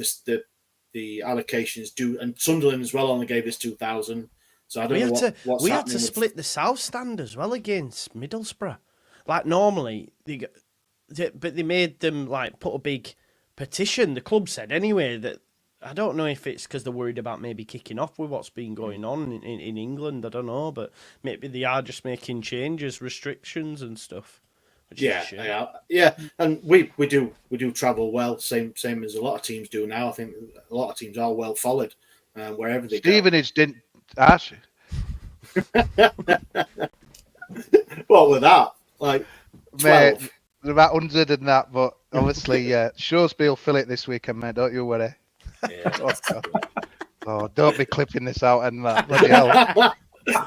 Speaker 5: the allocations do, and Sunderland as well only gave us 2,000. So I don't know what's
Speaker 1: we
Speaker 5: happening.
Speaker 1: had to split the South Stand as well against Middlesbrough. Like normally, but they made them like put a big petition. The club said anyway that I don't know if it's because they're worried about maybe kicking off with what's been going on in England. I don't know, but maybe they are just making changes, restrictions and stuff.
Speaker 5: Yeah. And we do travel well, same as a lot of teams do now. I think a lot of teams are well followed wherever they go.
Speaker 2: Stevenage didn't ask you.
Speaker 5: What with that? Like 12?
Speaker 2: Mate, they're about 100 and that, but obviously, Shrewsbury will fill it this weekend, mate. Don't you worry.
Speaker 5: Yeah.
Speaker 2: Oh, don't be clipping this out and that. Bloody hell.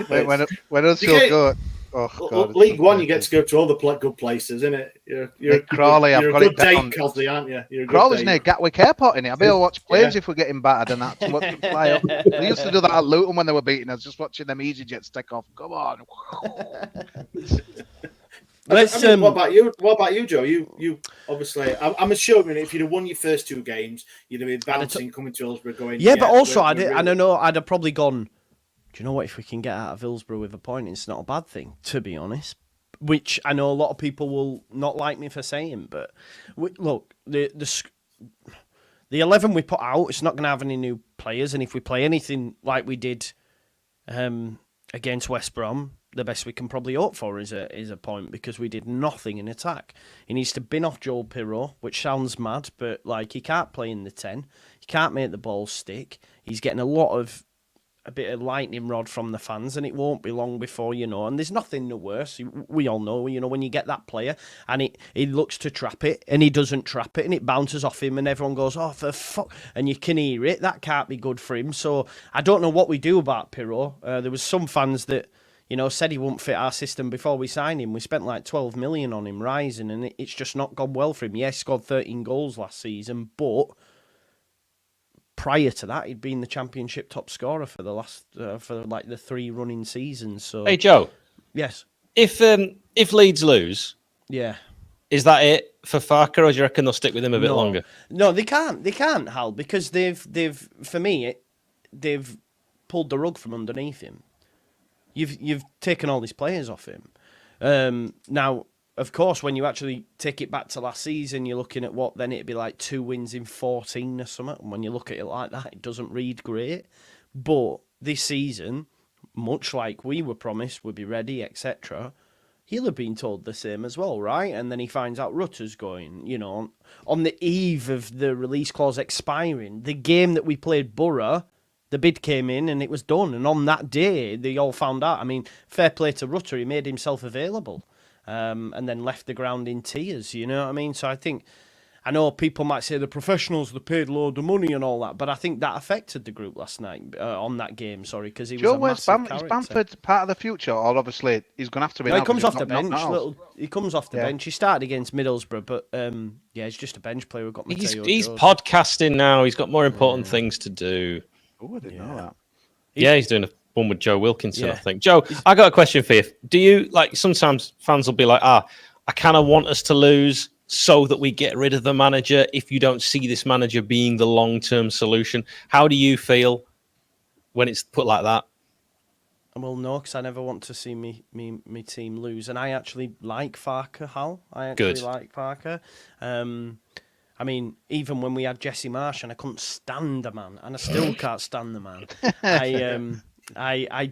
Speaker 2: When Huddersfield go. Oh, God,
Speaker 5: League One, you get to go to all the good places, isn't it? You're
Speaker 2: Crawley,
Speaker 5: I've got
Speaker 2: it
Speaker 5: date,
Speaker 2: down.
Speaker 5: Cosby, aren't you?
Speaker 2: Crawley's near Gatwick Airport, innit? I'll be able to watch planes if we're getting battered and that. To fly up. They used to do that at Luton when they were beating us, just watching them easy jets take off. Come on.
Speaker 5: What about you, Joe? You obviously, I'm assuming if you'd have won your first two games, you'd have been bouncing, coming to Hillsborough, going.
Speaker 1: Yeah, but also I don't know. I'd have probably gone. Do you know what? If we can get out of Hillsborough with a point, it's not a bad thing, to be honest. Which I know a lot of people will not like me for saying, but look, the 11 we put out, it's not going to have any new players, and if we play anything like we did against West Brom, the best we can probably hope for is a point, because we did nothing in attack. He needs to bin off Joel Piro, which sounds mad, but like he can't play in the 10, he can't make the ball stick. He's getting a bit of lightning rod from the fans, and it won't be long before, and there's nothing no worse. We all know, when you get that player and he looks to trap it and he doesn't trap it and it bounces off him and everyone goes, oh, for fuck, and you can hear it. That can't be good for him. So I don't know what we do about Piro. There was some fans that, said he wouldn't fit our system before we signed him. We spent like 12 million on him rising, and it's just not gone well for him. Yes, scored 13 goals last season, but prior to that, he'd been the championship top scorer for the last for like the 3 running seasons. So,
Speaker 4: hey Joe,
Speaker 1: yes,
Speaker 4: if Leeds lose,
Speaker 1: yeah,
Speaker 4: is that it for Farker, or do you reckon they'll stick with him a bit longer?
Speaker 1: No, they can't, Hal, because they've for me they've pulled the rug from underneath him. You've taken all these players off him. Now, of course, when you actually take it back to last season, you're looking at what then it'd be like 2 wins in 14 or something. And when you look at it like that, it doesn't read great. But this season, much like we were promised, we'd be ready, etc., he'll have been told the same as well, right? And then he finds out Rutter's going, on the eve of the release clause expiring. The game that we played Borough, the bid came in and it was done. And on that day, they all found out. I mean, fair play to Rutter, he made himself available. And then left the ground in tears, you know what I mean? So I know people might say the professionals, they paid a load of money and all that, but I think that affected the group last night on that game, because he was a massive character.
Speaker 2: Is Bamford part of the future, or obviously he's going to have to be?
Speaker 1: No, he comes off the bench. He comes off the bench. He started against Middlesbrough, but he's just a bench player. We've got
Speaker 4: he's podcasting now. He's got more important things to do.
Speaker 2: Oh, I didn't know that.
Speaker 4: He's doing one with Joe Wilkinson, I think. Joe, I got a question for you. Do you, sometimes fans will be like, I kind of want us to lose so that we get rid of the manager if you don't see this manager being the long-term solution. How do you feel when it's put like that?
Speaker 1: Well, no, because I never want to see me team lose. And I actually like Farker, Hal. I actually like Farker. I mean, even when we had Jesse Marsh and I couldn't stand the man, and I still can't stand the man, I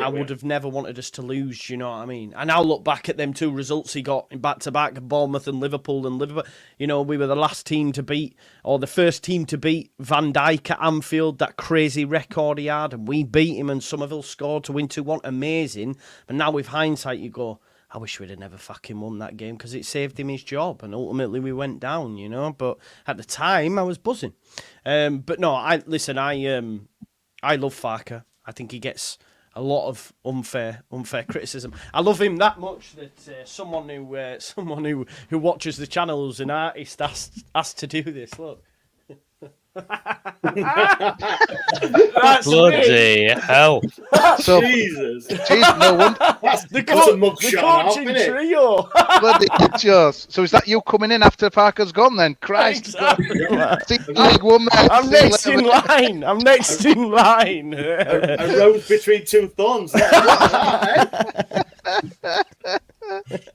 Speaker 1: would have never wanted us to lose, you know what I mean? And I'll look back at them 2 results he got in back-to-back, Bournemouth and Liverpool. We were the last team to beat, or the first team to beat Van Dijk at Anfield, that crazy record he had, and we beat him, and Somerville scored to win 2-1. Amazing. But now with hindsight, you go, I wish we'd have never fucking won that game, because it saved him his job, and ultimately we went down, But at the time, I was buzzing. But no, I love Farker. I think he gets a lot of unfair criticism. I love him that much that someone who watches the channel who's an artist asked to do this. Look. That's
Speaker 4: Bloody hell.
Speaker 2: So,
Speaker 5: Jesus.
Speaker 2: geez, no wonder.
Speaker 5: That's
Speaker 1: the
Speaker 5: that's a
Speaker 1: coaching
Speaker 5: mugshot, isn't it?
Speaker 1: trio.
Speaker 2: Bloody Joes. So is that you coming in after Parker's gone then? Christ.
Speaker 1: Exactly.
Speaker 2: See, League One, mate.
Speaker 1: I'm
Speaker 2: See you
Speaker 1: next
Speaker 2: later,
Speaker 1: in
Speaker 2: mate.
Speaker 1: line. I'm next in line.
Speaker 5: A rose between two thorns.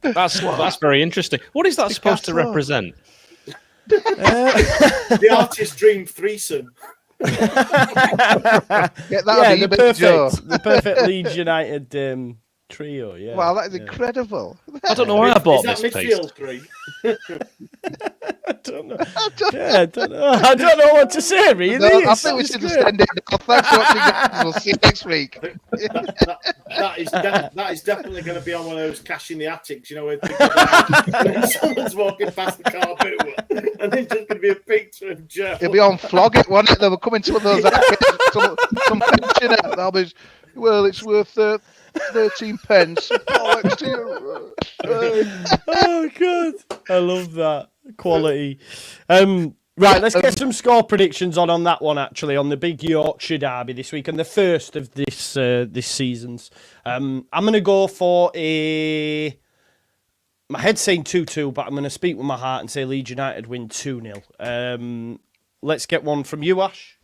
Speaker 4: That's very interesting. What is that supposed to
Speaker 2: Picasso.
Speaker 4: represent?
Speaker 5: The artist dream threesome.
Speaker 2: Get that
Speaker 1: Yeah,
Speaker 2: on eBay, Joe.
Speaker 1: the perfect Leeds United trio. Yeah.
Speaker 2: Wow, that is
Speaker 1: Yeah.
Speaker 2: incredible.
Speaker 4: I don't know why I bought
Speaker 5: Is
Speaker 4: this
Speaker 5: that
Speaker 4: piece.
Speaker 5: midfield three?
Speaker 1: I don't know. Yeah, I don't know. I don't know what to say. Really,
Speaker 2: No, I
Speaker 1: It's-
Speaker 2: think we
Speaker 1: it's
Speaker 2: should just
Speaker 1: great.
Speaker 2: end it. Thanks for watching, guys. We'll see you next week.
Speaker 5: That is definitely going to be on one of those cash in the attics, you know, where and then someone's walking past the car boot, and there's just going to be a picture of Joe.
Speaker 2: It'll be on Flog It, won't it? They were coming to one of those arcades, some pensioner. They'll be, well, it's worth 13 pence. Oh, next to you.
Speaker 1: Oh god, I love that quality. Right, let's get some score predictions on that one. Actually, on the big Yorkshire derby this week and the first of this season's. I'm going to go for a. My head's saying 2-2, but I'm going to speak with my heart and say Leeds United win 2-0. Let's get one from you, Ash.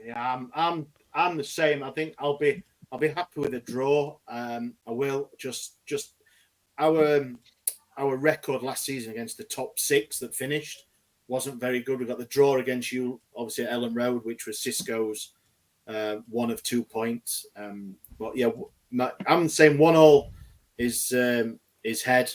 Speaker 5: Yeah, I'm the same. I think I'll be happy with a draw. I will just our record last season against the top six that finished wasn't very good. We got the draw against you, obviously at Ellen Road, which was Cisco's 1 of 2 points. But yeah, I'm saying 1-1 is head.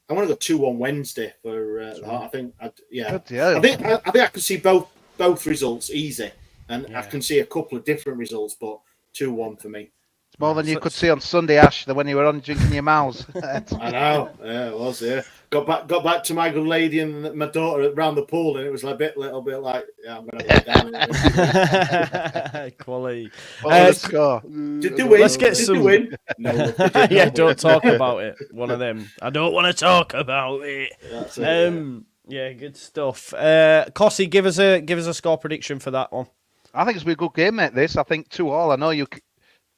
Speaker 5: I want to go 2-1 Wednesday for. I think, I think I can see both results easy, and I can see a couple of different results, but 2-1 for me.
Speaker 2: It's more than you could see on Sunday, Ash, than when you were on drinking your mouths.
Speaker 5: I know. Yeah, it was. Yeah, got back to my good lady and my daughter around the pool, and it was a little bit like, yeah, I'm going to go down.
Speaker 1: Quality.
Speaker 2: Score.
Speaker 5: Did they win?
Speaker 1: Let's get
Speaker 5: Did
Speaker 1: some-
Speaker 5: they win? No. They did
Speaker 1: Yeah,
Speaker 5: not
Speaker 1: don't
Speaker 5: win.
Speaker 1: talk about it. One of them. I don't want to talk about it.
Speaker 5: That's it,
Speaker 1: Yeah, good stuff. Cossie, give us a score prediction for that one.
Speaker 2: I think it's be a good game, mate. This, I think 2-2. I know you.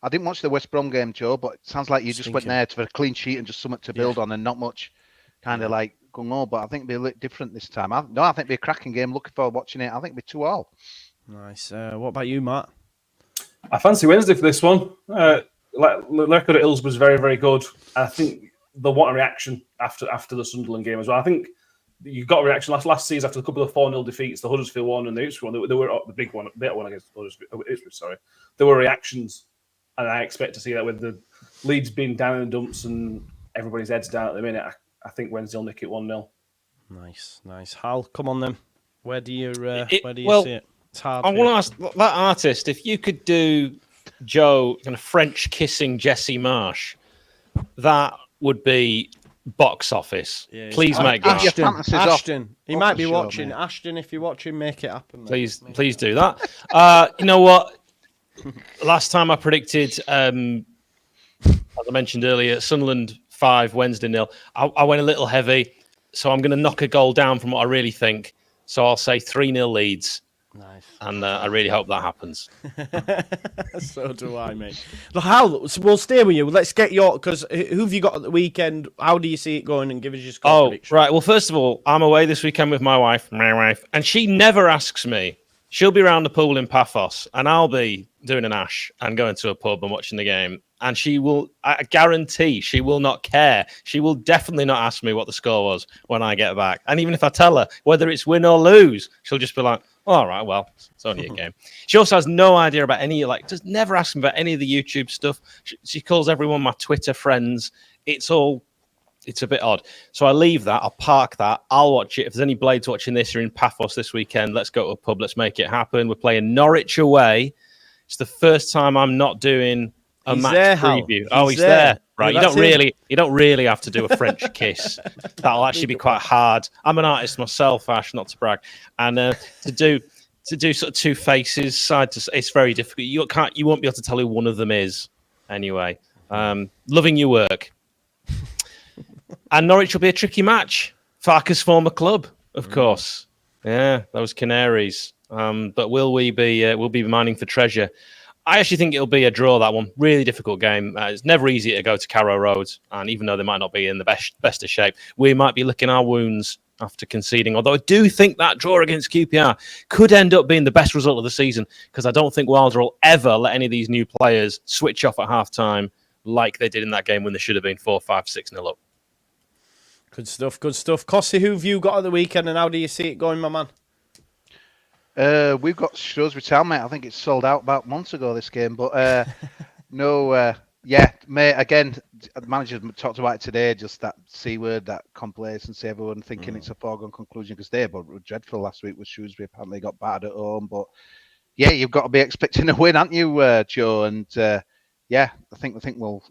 Speaker 2: I didn't watch the West Brom game, Joe, but it sounds like you just went there for a clean sheet and just something to build on, and not much kind of like going on. But I think it'll be a little different this time. I think it'll be a cracking game. Looking forward to watching it. I think it'll be 2-2.
Speaker 1: Nice. What about you, Matt?
Speaker 3: I fancy Wednesday for this one. Record at Ills was very, very good. I think they'll want a reaction after the Sunderland game as well. I think you got a reaction last season after a couple of 4-0 defeats, the Huddersfield one and the Ipswich one. They were the big one, the better one against Ipswich. Sorry, there were reactions, and I expect to see that with the Leeds being down in the dumps and everybody's heads down at the minute. I think Wednesday will nick it 1-0.
Speaker 1: Nice. Hal, come on then. Where do you see it? It's hard.
Speaker 4: I want to ask that artist if you could do Joe kind of French kissing Jesse Marsh. That would be box office.
Speaker 1: Yeah,
Speaker 4: Please make that.
Speaker 1: Ashton. He
Speaker 2: off
Speaker 1: might
Speaker 2: the
Speaker 1: be
Speaker 2: show,
Speaker 1: watching.
Speaker 2: mate.
Speaker 1: Ashton, if you're watching, make it happen. Mate.
Speaker 4: Please do that. You know what? Last time I predicted, as I mentioned earlier, Sunderland 5, Wednesday 0. I went a little heavy, so I'm going to knock a goal down from what I really think. So I'll say 3-0 Leeds.
Speaker 1: Nice.
Speaker 4: And I really hope that happens.
Speaker 1: So do I, mate. Look, Hal, we'll stay with you. Let's get your, because who have you got at the weekend? How do you see it going? And give us your score prediction.
Speaker 4: Right. Well, first of all, I'm away this weekend with my wife, and she never asks me. She'll be around the pool in Paphos, and I'll be doing an ash and going to a pub and watching the game. And she will, I guarantee, she will not care. She will definitely not ask me what the score was when I get back. And even if I tell her whether it's win or lose, she'll just be like, all right, well, it's only a game. She also has no idea about just never ask me about any of the YouTube stuff. She calls everyone my Twitter friends. It's a bit odd. So I leave that. I'll park that. I'll watch it. If there's any Blades watching this, you're in Paphos this weekend. Let's go to a pub. Let's make it happen. We're playing Norwich away. It's the first time I'm not doing a match preview. He's there. Right.
Speaker 1: Well,
Speaker 4: you don't really have to do a French kiss. That'll actually be quite hard. I'm an artist myself, Ash, not to brag. And to do sort of two faces side to, it's very difficult. You won't be able to tell who one of them is anyway. Loving your work. And Norwich will be a tricky match Farke's former club, of course. Yeah, those Canaries. But will we be? We'll be mining for treasure. I actually think it'll be a draw, that one. Really difficult game. It's never easy to go to Carrow Road. And even though they might not be in the best of shape, we might be licking our wounds after conceding. Although I do think that draw against QPR could end up being the best result of the season, because I don't think Wilder will ever let any of these new players switch off at half-time like they did in that game when they should have been 4-5, 6-0 up.
Speaker 1: Good stuff, good stuff. Cossie, who have you got at the weekend and how do you see it going, my man?
Speaker 2: We've got Shrewsbury Town, mate. I think it's sold out about months ago, this game. But yeah, mate, again, the manager talked about it today, just that C word, that complacency, everyone thinking it's a foregone conclusion, because they were dreadful last week with Shrewsbury. Apparently got battered at home. But yeah, you've got to be expecting a win, aren't you, Joe? And yeah, I think we'll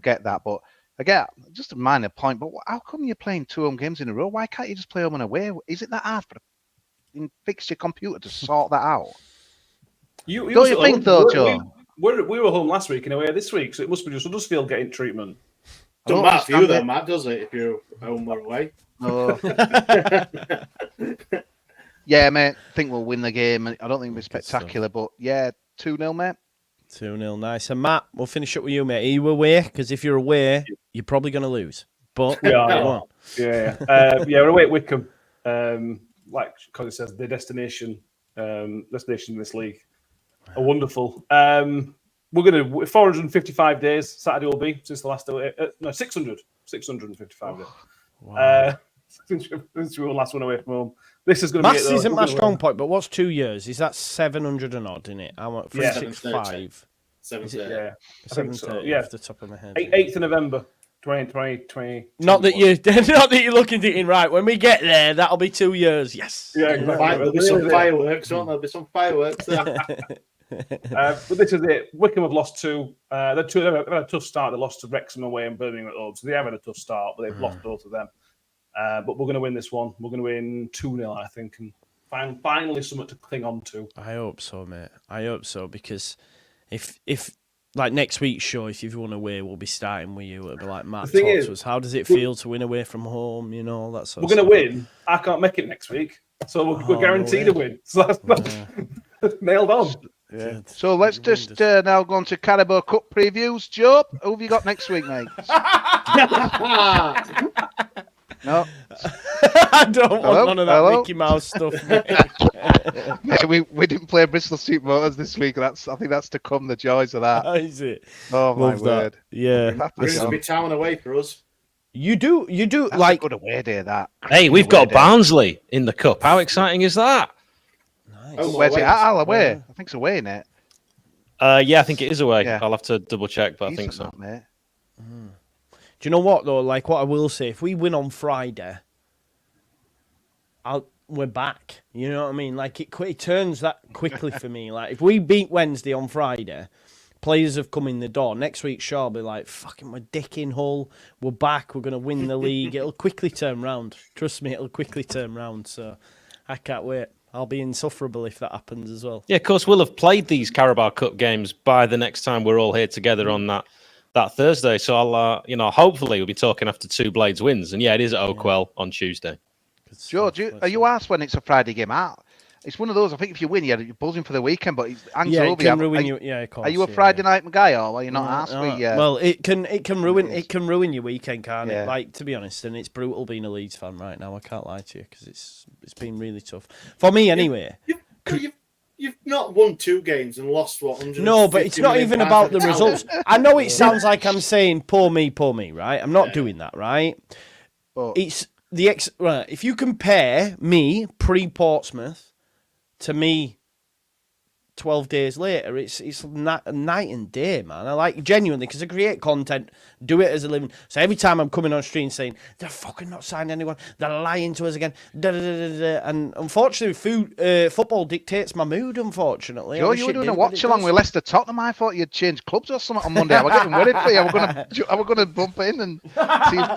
Speaker 2: get that. But again, just a minor point, but how come you're playing 2 home games in a row? Why can't you just play home and away? Is it that hard for fix your computer to sort that out?
Speaker 3: You
Speaker 2: Don't you think, though, Joe?
Speaker 3: We were home last week and away this week, so it must be just Huddersfield getting treatment.
Speaker 5: Don't matter for you, though, Matt, does it? If you're home or away.
Speaker 2: No. Yeah, mate. I think we'll win the game. I don't think it'll be spectacular, but yeah, 2-0, mate.
Speaker 1: 2-0, nice. And Matt, we'll finish up with you, mate. Are you away? Because if you're away, you're probably going to lose. But
Speaker 3: yeah, we're away at Wickham. Like Cosy says, the destination in this league are wonderful. We're going to 455 days. Saturday will be since the last 655 days.
Speaker 1: wow.
Speaker 3: Since we won last one away from home. This is going to be.
Speaker 1: Maths isn't my strong point, but what's 2 years? Is that 700 and odd, isn't it? I want 365.
Speaker 5: 730.
Speaker 3: Yeah,
Speaker 1: 730
Speaker 3: yeah.
Speaker 1: off the top of my head.
Speaker 3: 8th of November. 2020.
Speaker 1: Not that you're looking at it right. When we get there, that'll be 2 years. Yes.
Speaker 3: Yeah, exactly.
Speaker 5: There'll be some fireworks, won't there? There'll be some fireworks there.
Speaker 3: But this is it. Wickham have lost 2. They've had a tough start. They lost to Wrexham away and Birmingham at home. So they have had a tough start, but they've lost both of them. But we're going to win this one. We're going to win 2-0, I think, and finally something to cling on to.
Speaker 1: I hope so, mate. I hope so, because if like next week's show, if you want away, we'll be starting with you. It'll be like Matt talks to us. How does it feel to win away from home? You know, that sort of
Speaker 3: stuff. We're going to win. I can't make it next week, so we're guaranteed a win. So that's nailed on.
Speaker 1: Yeah.
Speaker 2: So let's just now go on to Carabao Cup previews. Joe, who have you got next week, mate? No.
Speaker 1: I don't want none of that Mickey Mouse stuff, mate.
Speaker 2: Mate, we didn't play Bristol Street Motors this week. I think that's to come, the joys of that.
Speaker 1: How is it?
Speaker 2: Oh, my word.
Speaker 1: Yeah.
Speaker 5: Grimsby Town away for us.
Speaker 1: You do
Speaker 2: that's
Speaker 1: like
Speaker 2: a good away day, that.
Speaker 4: Hey, we've got Barnsley in the cup. How exciting is that?
Speaker 1: nice.
Speaker 2: Oh, where's it? Al away. I think it's away, isn't it?
Speaker 4: Yeah, I think it is away.
Speaker 2: Yeah.
Speaker 4: I'll have to double check, but I think so.
Speaker 2: That, mate.
Speaker 1: Do you know what though? Like what I will say, if we win on Friday, we're back. You know what I mean? Like it turns that quickly for me. Like if we beat Wednesday on Friday, players have come in the door. Next week, Shaw will be like, fucking, we're dick in Hull. We're back. We're going to win the league. It'll quickly turn round. Trust me, it'll quickly turn round. So I can't wait. I'll be insufferable if that happens as well.
Speaker 4: Yeah, of course, we'll have played these Carabao Cup games by the next time we're all here together on that Thursday. So I'll, hopefully we'll be talking after Two Blades wins. And yeah, it is at Oakwell on Tuesday.
Speaker 2: George, are you asked when it's a Friday game out? It's one of those. I think if you win, you're buzzing for the weekend, but it's hangs over.
Speaker 1: It can ruin you. Yeah, of course.
Speaker 2: Are you a Friday night guy, or are you not asked?
Speaker 1: Well, it can ruin your weekend, can't it? Like, to be honest, and it's brutal being a Leeds fan right now. I can't lie to you because it's been really tough for me anyway.
Speaker 5: You've not won 2 games and lost what?
Speaker 1: No, but it's not even about the results. I know it sounds like I'm saying poor me, right? I'm not doing that, right?
Speaker 2: But
Speaker 1: it's right. If you compare me pre-Portsmouth to me 12 days later, it's night and day, man. I like genuinely, because I create content, do it as a living. So every time I'm coming on stream saying they're fucking not signing anyone, they're lying to us again, and unfortunately, football dictates my mood. Unfortunately,
Speaker 2: Joe, you were doing a watch along with Leicester Tottenham. I thought you'd change clubs or something on Monday. I was getting worried for you. I was gonna bump in and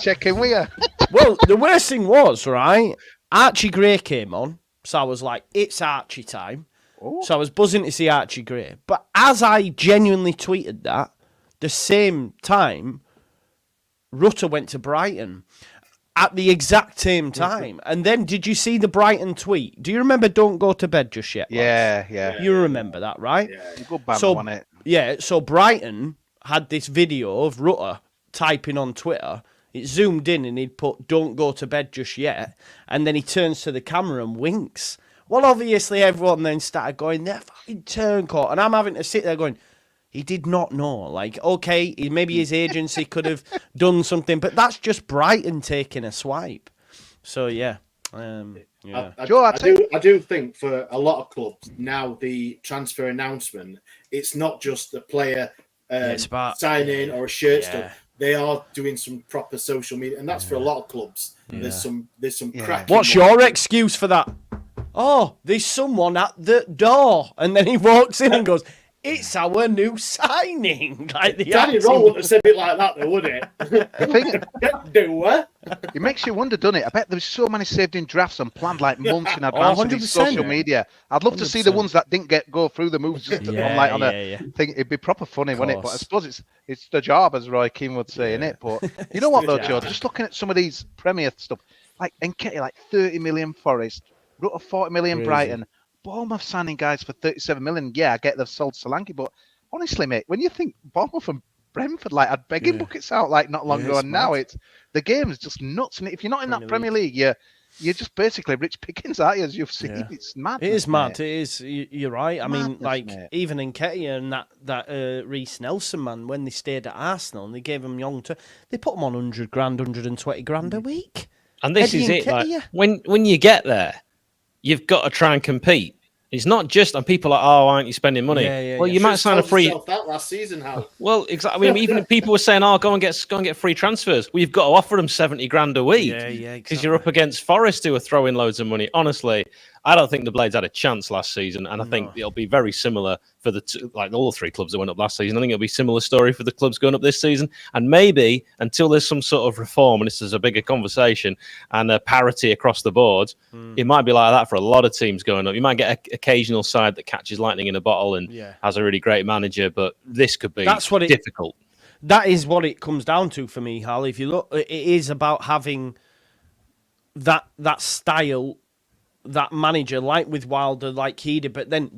Speaker 2: check in with you.
Speaker 1: Well, the worst thing was, right, Archie Gray came on, so I was like, it's Archie time.
Speaker 2: Oh.
Speaker 1: So I was buzzing to see Archie Gray. But as I genuinely tweeted that, the same time, Rutter went to Brighton. at the exact same time. And then did you see the Brighton tweet? Do you remember "Don't go to bed just yet"? Lads?
Speaker 2: Yeah.
Speaker 1: You remember that, right?
Speaker 5: Yeah.
Speaker 2: Good banner,
Speaker 1: So
Speaker 2: wasn't it?
Speaker 1: yeah, so Brighton had this video of Rutter typing on Twitter. It zoomed in and he'd put "Don't go to bed just yet," and then he turns to the camera and winks. Well, obviously everyone then started going, "They're fucking turncoat," and I'm having to sit there going, he did not know. Like, okay, maybe his agency could have done something, but that's just Brighton taking a swipe. So yeah. Yeah.
Speaker 5: I do think for a lot of clubs now the transfer announcement, it's not just the player signing or a shirt stuff. They are doing some proper social media, and that's for a lot of clubs. There's some cracking.
Speaker 1: What's your excuse for that? Oh, there's someone at the door, and then he walks in and goes, "It's our new signing." Like the
Speaker 5: Danny Rowe wouldn't have said it like that, though, would it?
Speaker 2: It makes you wonder, doesn't it? I bet there's so many saved in drafts and planned like months in advance on these social media. I'd love to see the ones that didn't go through the moves just on a thing. It'd be proper funny, wouldn't it? But I suppose it's the job, as Roy Keane would say, innit? But you know what, though, Joe? Just looking at some of these Premier stuff, like Nketiah, like 30 million Forest, Rutter 40 million Brighton. Bournemouth signing guys for 37 million. Yeah, I get they've sold Solanke, but honestly, mate, when you think Bournemouth and Brentford, like I'd begging buckets out like not long ago, and now the game is just nuts. And if you're not in that Premier League, you're just basically rich pickings, aren't you? As you've seen, it's mad.
Speaker 1: It is mad.
Speaker 2: Mate.
Speaker 1: It is. You're right. I mean, like even Nketiah and that Reece Nelson man, when they stayed at Arsenal and they gave him they put him on 100 grand, 120 grand a week.
Speaker 4: And this is it. Like, when you get there, you've got to try and compete. It's not just, and people are like, "Oh, why aren't you spending money?" You might sign a free.
Speaker 5: That last season, Hal.
Speaker 4: Well, exactly. I mean, even if people were saying, "Oh, go and get free transfers," well, you've got to offer them 70 grand a week. Because you're up against Forest, who are throwing loads of money. Honestly, I don't think the Blades had a chance last season, and I think it'll be very similar for all three clubs that went up last season. I think it'll be a similar story for the clubs going up this season, and maybe until there's some sort of reform, and this is a bigger conversation, and a parity across the board, it might be like that for a lot of teams going up. You might get an occasional side that catches lightning in a bottle and has a really great manager, but this could be difficult.
Speaker 1: That is what it comes down to for me, Hal. If you look, it is about having that style, that manager, like with Wilder, like he did. But then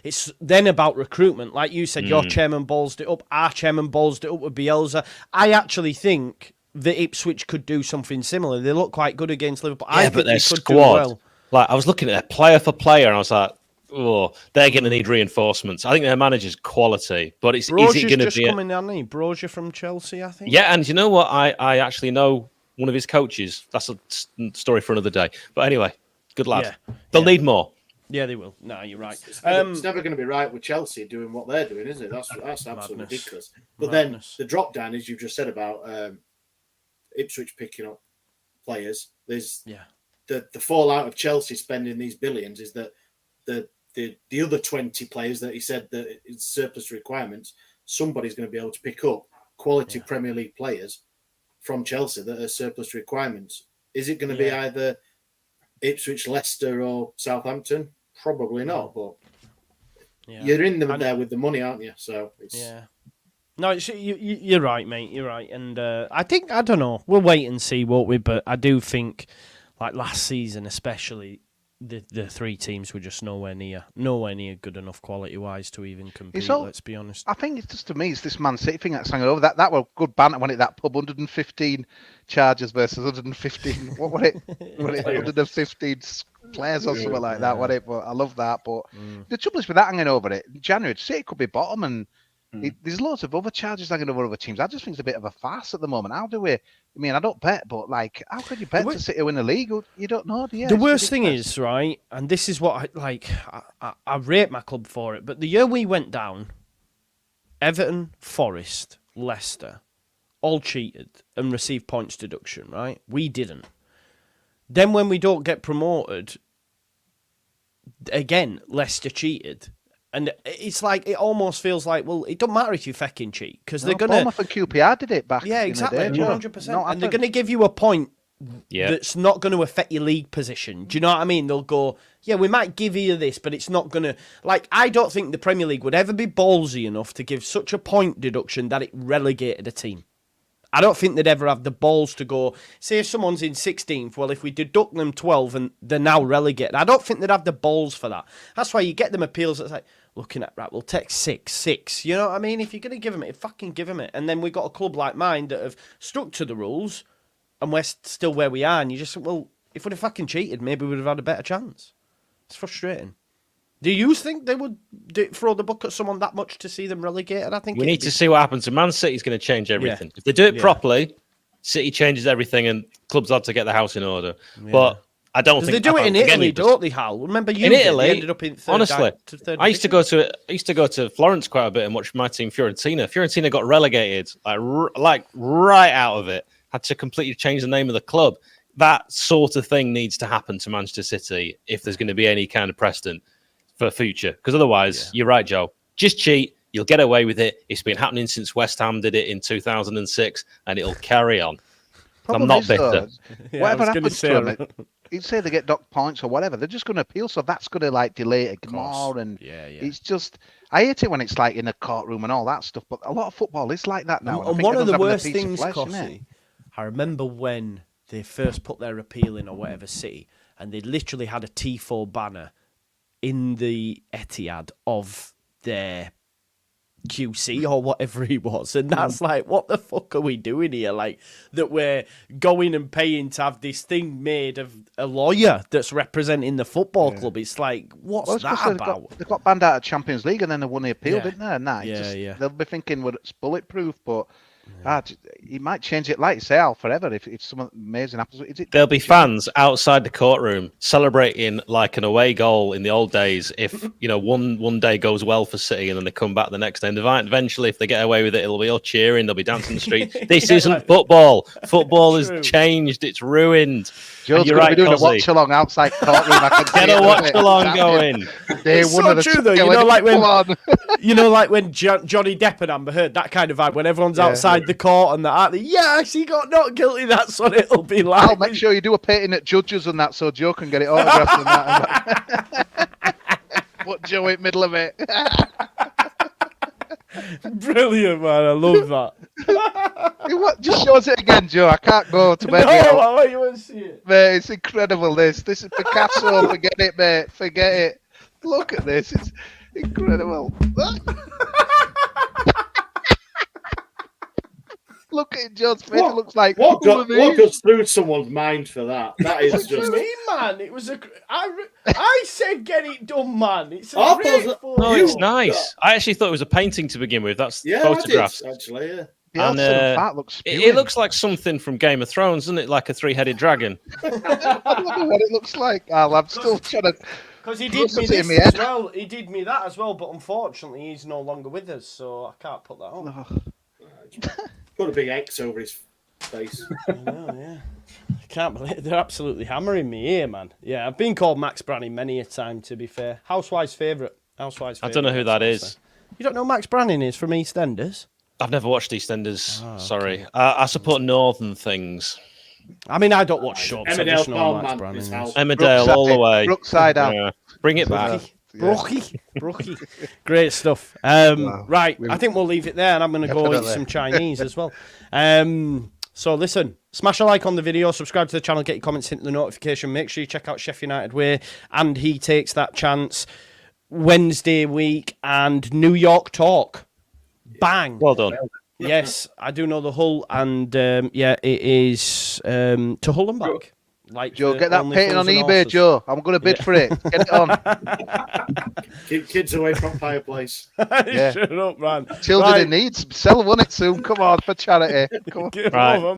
Speaker 1: it's then about recruitment. Like you said, your chairman ballsed it up. Our chairman ballsed it up with Bielsa. I actually think that Ipswich could do something similar. They look quite good against Liverpool.
Speaker 4: Yeah, but their squad. Like I was looking at it player for player, and I was like, "Oh, they're going to need reinforcements." I think their manager's quality, but is it going to be?
Speaker 1: Just coming down there, Brozier from Chelsea, I think.
Speaker 4: Yeah, and you know what? I actually know one of his coaches. That's a story for another day. But anyway. Good lad. They'll need more.
Speaker 1: Yeah, they will. No, you're right.
Speaker 5: It's never going to be right with Chelsea doing what they're doing, is it? That's absolutely ridiculous. But then the drop down, as you've just said about Ipswich picking up players, there's the fallout of Chelsea spending these billions is that the other 20 players that he said that it's surplus requirements, somebody's going to be able to pick up quality Premier League players from Chelsea that are surplus requirements. Is it going to be either Ipswich, Leicester, or Southampton? Probably not, but you're in there with the money, aren't you? So it's
Speaker 1: no, you're right, mate. You're right, and I don't know. We'll wait and see, won't we? But I do think, like last season, especially the three teams were just nowhere near good enough quality wise to even compete. Let's be honest.
Speaker 2: I think it's just, to me, it's this Man City thing that's hanging over. That was good banter when that pub 115 charges versus 115. What was it? 115 players or something like that. What it? But I love that. But the trouble is with that hanging over it. In January, City could be bottom, and there's loads of other charges hanging over other teams. I just think it's a bit of a farce at the moment. How do we? I mean, I don't bet, but like, how could you bet to City win the league? You don't know, do you?
Speaker 1: The worst thing is, right, and this is what I rate my club for it, but the year we went down, Everton, Forest, Leicester, all cheated and received points deduction, right? We didn't. Then when we don't get promoted, again, Leicester cheated. And it's like, it almost feels like, well, it don't matter if you fucking cheat, because they're going to...
Speaker 2: Bournemouth and QPR did it back
Speaker 1: in exactly,
Speaker 2: the day.
Speaker 1: 100%. And they're going to give you a point that's not going to affect your league position. Do you know what I mean? They'll go, yeah, we might give you this, but it's not going to... Like, I don't think the Premier League would ever be ballsy enough to give such a point deduction that it relegated a team. I don't think they'd ever have the balls to go, say if someone's in 16th, well, if we deduct them 12 and they're now relegated, I don't think they'd have the balls for that. That's why you get them appeals that's like, looking at, right, we'll take six. You know what I mean? If you're going to give them it, fucking give them it. And then we've got a club like mine that have stuck to the rules and we're still where we are. And you just, well, if we'd have fucking cheated, maybe we'd have had a better chance. It's frustrating. Do you think they would throw the book at someone that much to see them relegated? I think
Speaker 4: we need to see what happens. And Man City's going to change everything.
Speaker 1: Yeah.
Speaker 4: If they do it properly, City changes everything and clubs have to get the house in order. Yeah. But I don't think
Speaker 1: they do it in Italy, don't they, Hal? Remember you
Speaker 4: in Italy? They
Speaker 1: ended up in third.
Speaker 4: Honestly,
Speaker 1: third
Speaker 4: I used to go to Florence quite a bit and watch my team Fiorentina. Fiorentina got relegated, like right out of it. Had to completely change the name of the club. That sort of thing needs to happen to Manchester City if there's going to be any kind of precedent for future, because otherwise, you're right, Joe. Just cheat, you'll get away with it. It's been happening since West Ham did it in 2006, and it'll carry on. I'm not bitter.
Speaker 2: Whatever happens to them, you'd say they get docked points or whatever. They're just going to appeal, so that's going to like delay it more. And it's just, I hate it when it's like in a courtroom and all that stuff. But a lot of football is like that now.
Speaker 1: And one of the worst things, Cossey, I remember when they first put their appeal in or whatever City, and they literally had a T4 banner in the Etihad of their QC or whatever he was. And that's like, what the fuck are we doing here? Like, that we're going and paying to have this thing made of a lawyer that's representing the football club. It's like, what's that about?
Speaker 2: They got banned out of Champions League and then they won the appeal, didn't they? And they'll be thinking, well, it's bulletproof, but he might change it, like you say, Al, forever if something amazing happens.
Speaker 4: There'll be fans outside the courtroom celebrating like an away goal in the old days if, one day goes well for City and then they come back the next day. And eventually, if they get away with it, it'll be all cheering, they'll be dancing the street. This isn't football. Football has changed. It's ruined.
Speaker 2: Joe's going to be doing a watch-along outside courtroom.
Speaker 4: Get a watch-along going.
Speaker 1: It's so true, though. Like when Johnny Depp and Amber Heard, that kind of vibe, when everyone's outside the court and that, yes, he got not guilty, that's what it'll be like.
Speaker 2: I'll make sure you do a painting at judges and that so Joe can get it autographed and that. Put Joe in the middle of it.
Speaker 1: Brilliant, man. I love that.
Speaker 2: Just shows it again, Joe. I can't go to bed.
Speaker 1: No, you want to see it.
Speaker 2: Mate, it's incredible, this. This is Picasso. Forget it, mate. Forget it. Look at this. It's incredible. Look at Joe's face. It looks like
Speaker 5: what goes through someone's mind for that. That is just
Speaker 1: me, man. It was I said get it done, man. It's it's
Speaker 4: nice. I actually thought it was a painting to begin with. That's photographs.
Speaker 5: Actually,
Speaker 2: And
Speaker 4: it looks like something from Game of Thrones, doesn't it? Like a three-headed dragon.
Speaker 2: I don't know what it looks like. I'm still trying to.
Speaker 1: Because he did me this as well. He did me that as well, but unfortunately, he's no longer with us, so I can't put that on.
Speaker 5: Got a big X over his face.
Speaker 1: I know, yeah. I can't believe it. They're absolutely hammering me here, man. Yeah, I've been called Max Branning many a time, to be fair. Housewife's favourite.
Speaker 4: I don't know who that is.
Speaker 1: You don't know who Max Branning is from EastEnders?
Speaker 4: I've never watched EastEnders. Sorry. I support Northern things.
Speaker 1: I mean, I don't watch shorts.
Speaker 5: Emmerdale
Speaker 4: Emmerdale all the way.
Speaker 2: Brookside out.
Speaker 4: Yeah. Bring it back.
Speaker 1: Brookie. Great stuff. Right, I think we'll leave it there, and I'm going to go eat some Chinese as well. So listen, smash a like on the video, subscribe to the channel, get your comments, hit the notification. Make sure you check out Chef United Way and He Takes That Chance Wednesday week and New York Talk. Bang.
Speaker 4: Well done.
Speaker 1: Yes, I do know the Hull, and it is to Hull and back. Like
Speaker 2: Joe, get that painting on eBay, Joe. I'm going to bid for it. Get it on.
Speaker 5: Keep kids away from fireplace.
Speaker 1: Shut up, man.
Speaker 2: Children in need. Sell one it soon. Come on, for charity. Come on.
Speaker 4: Right.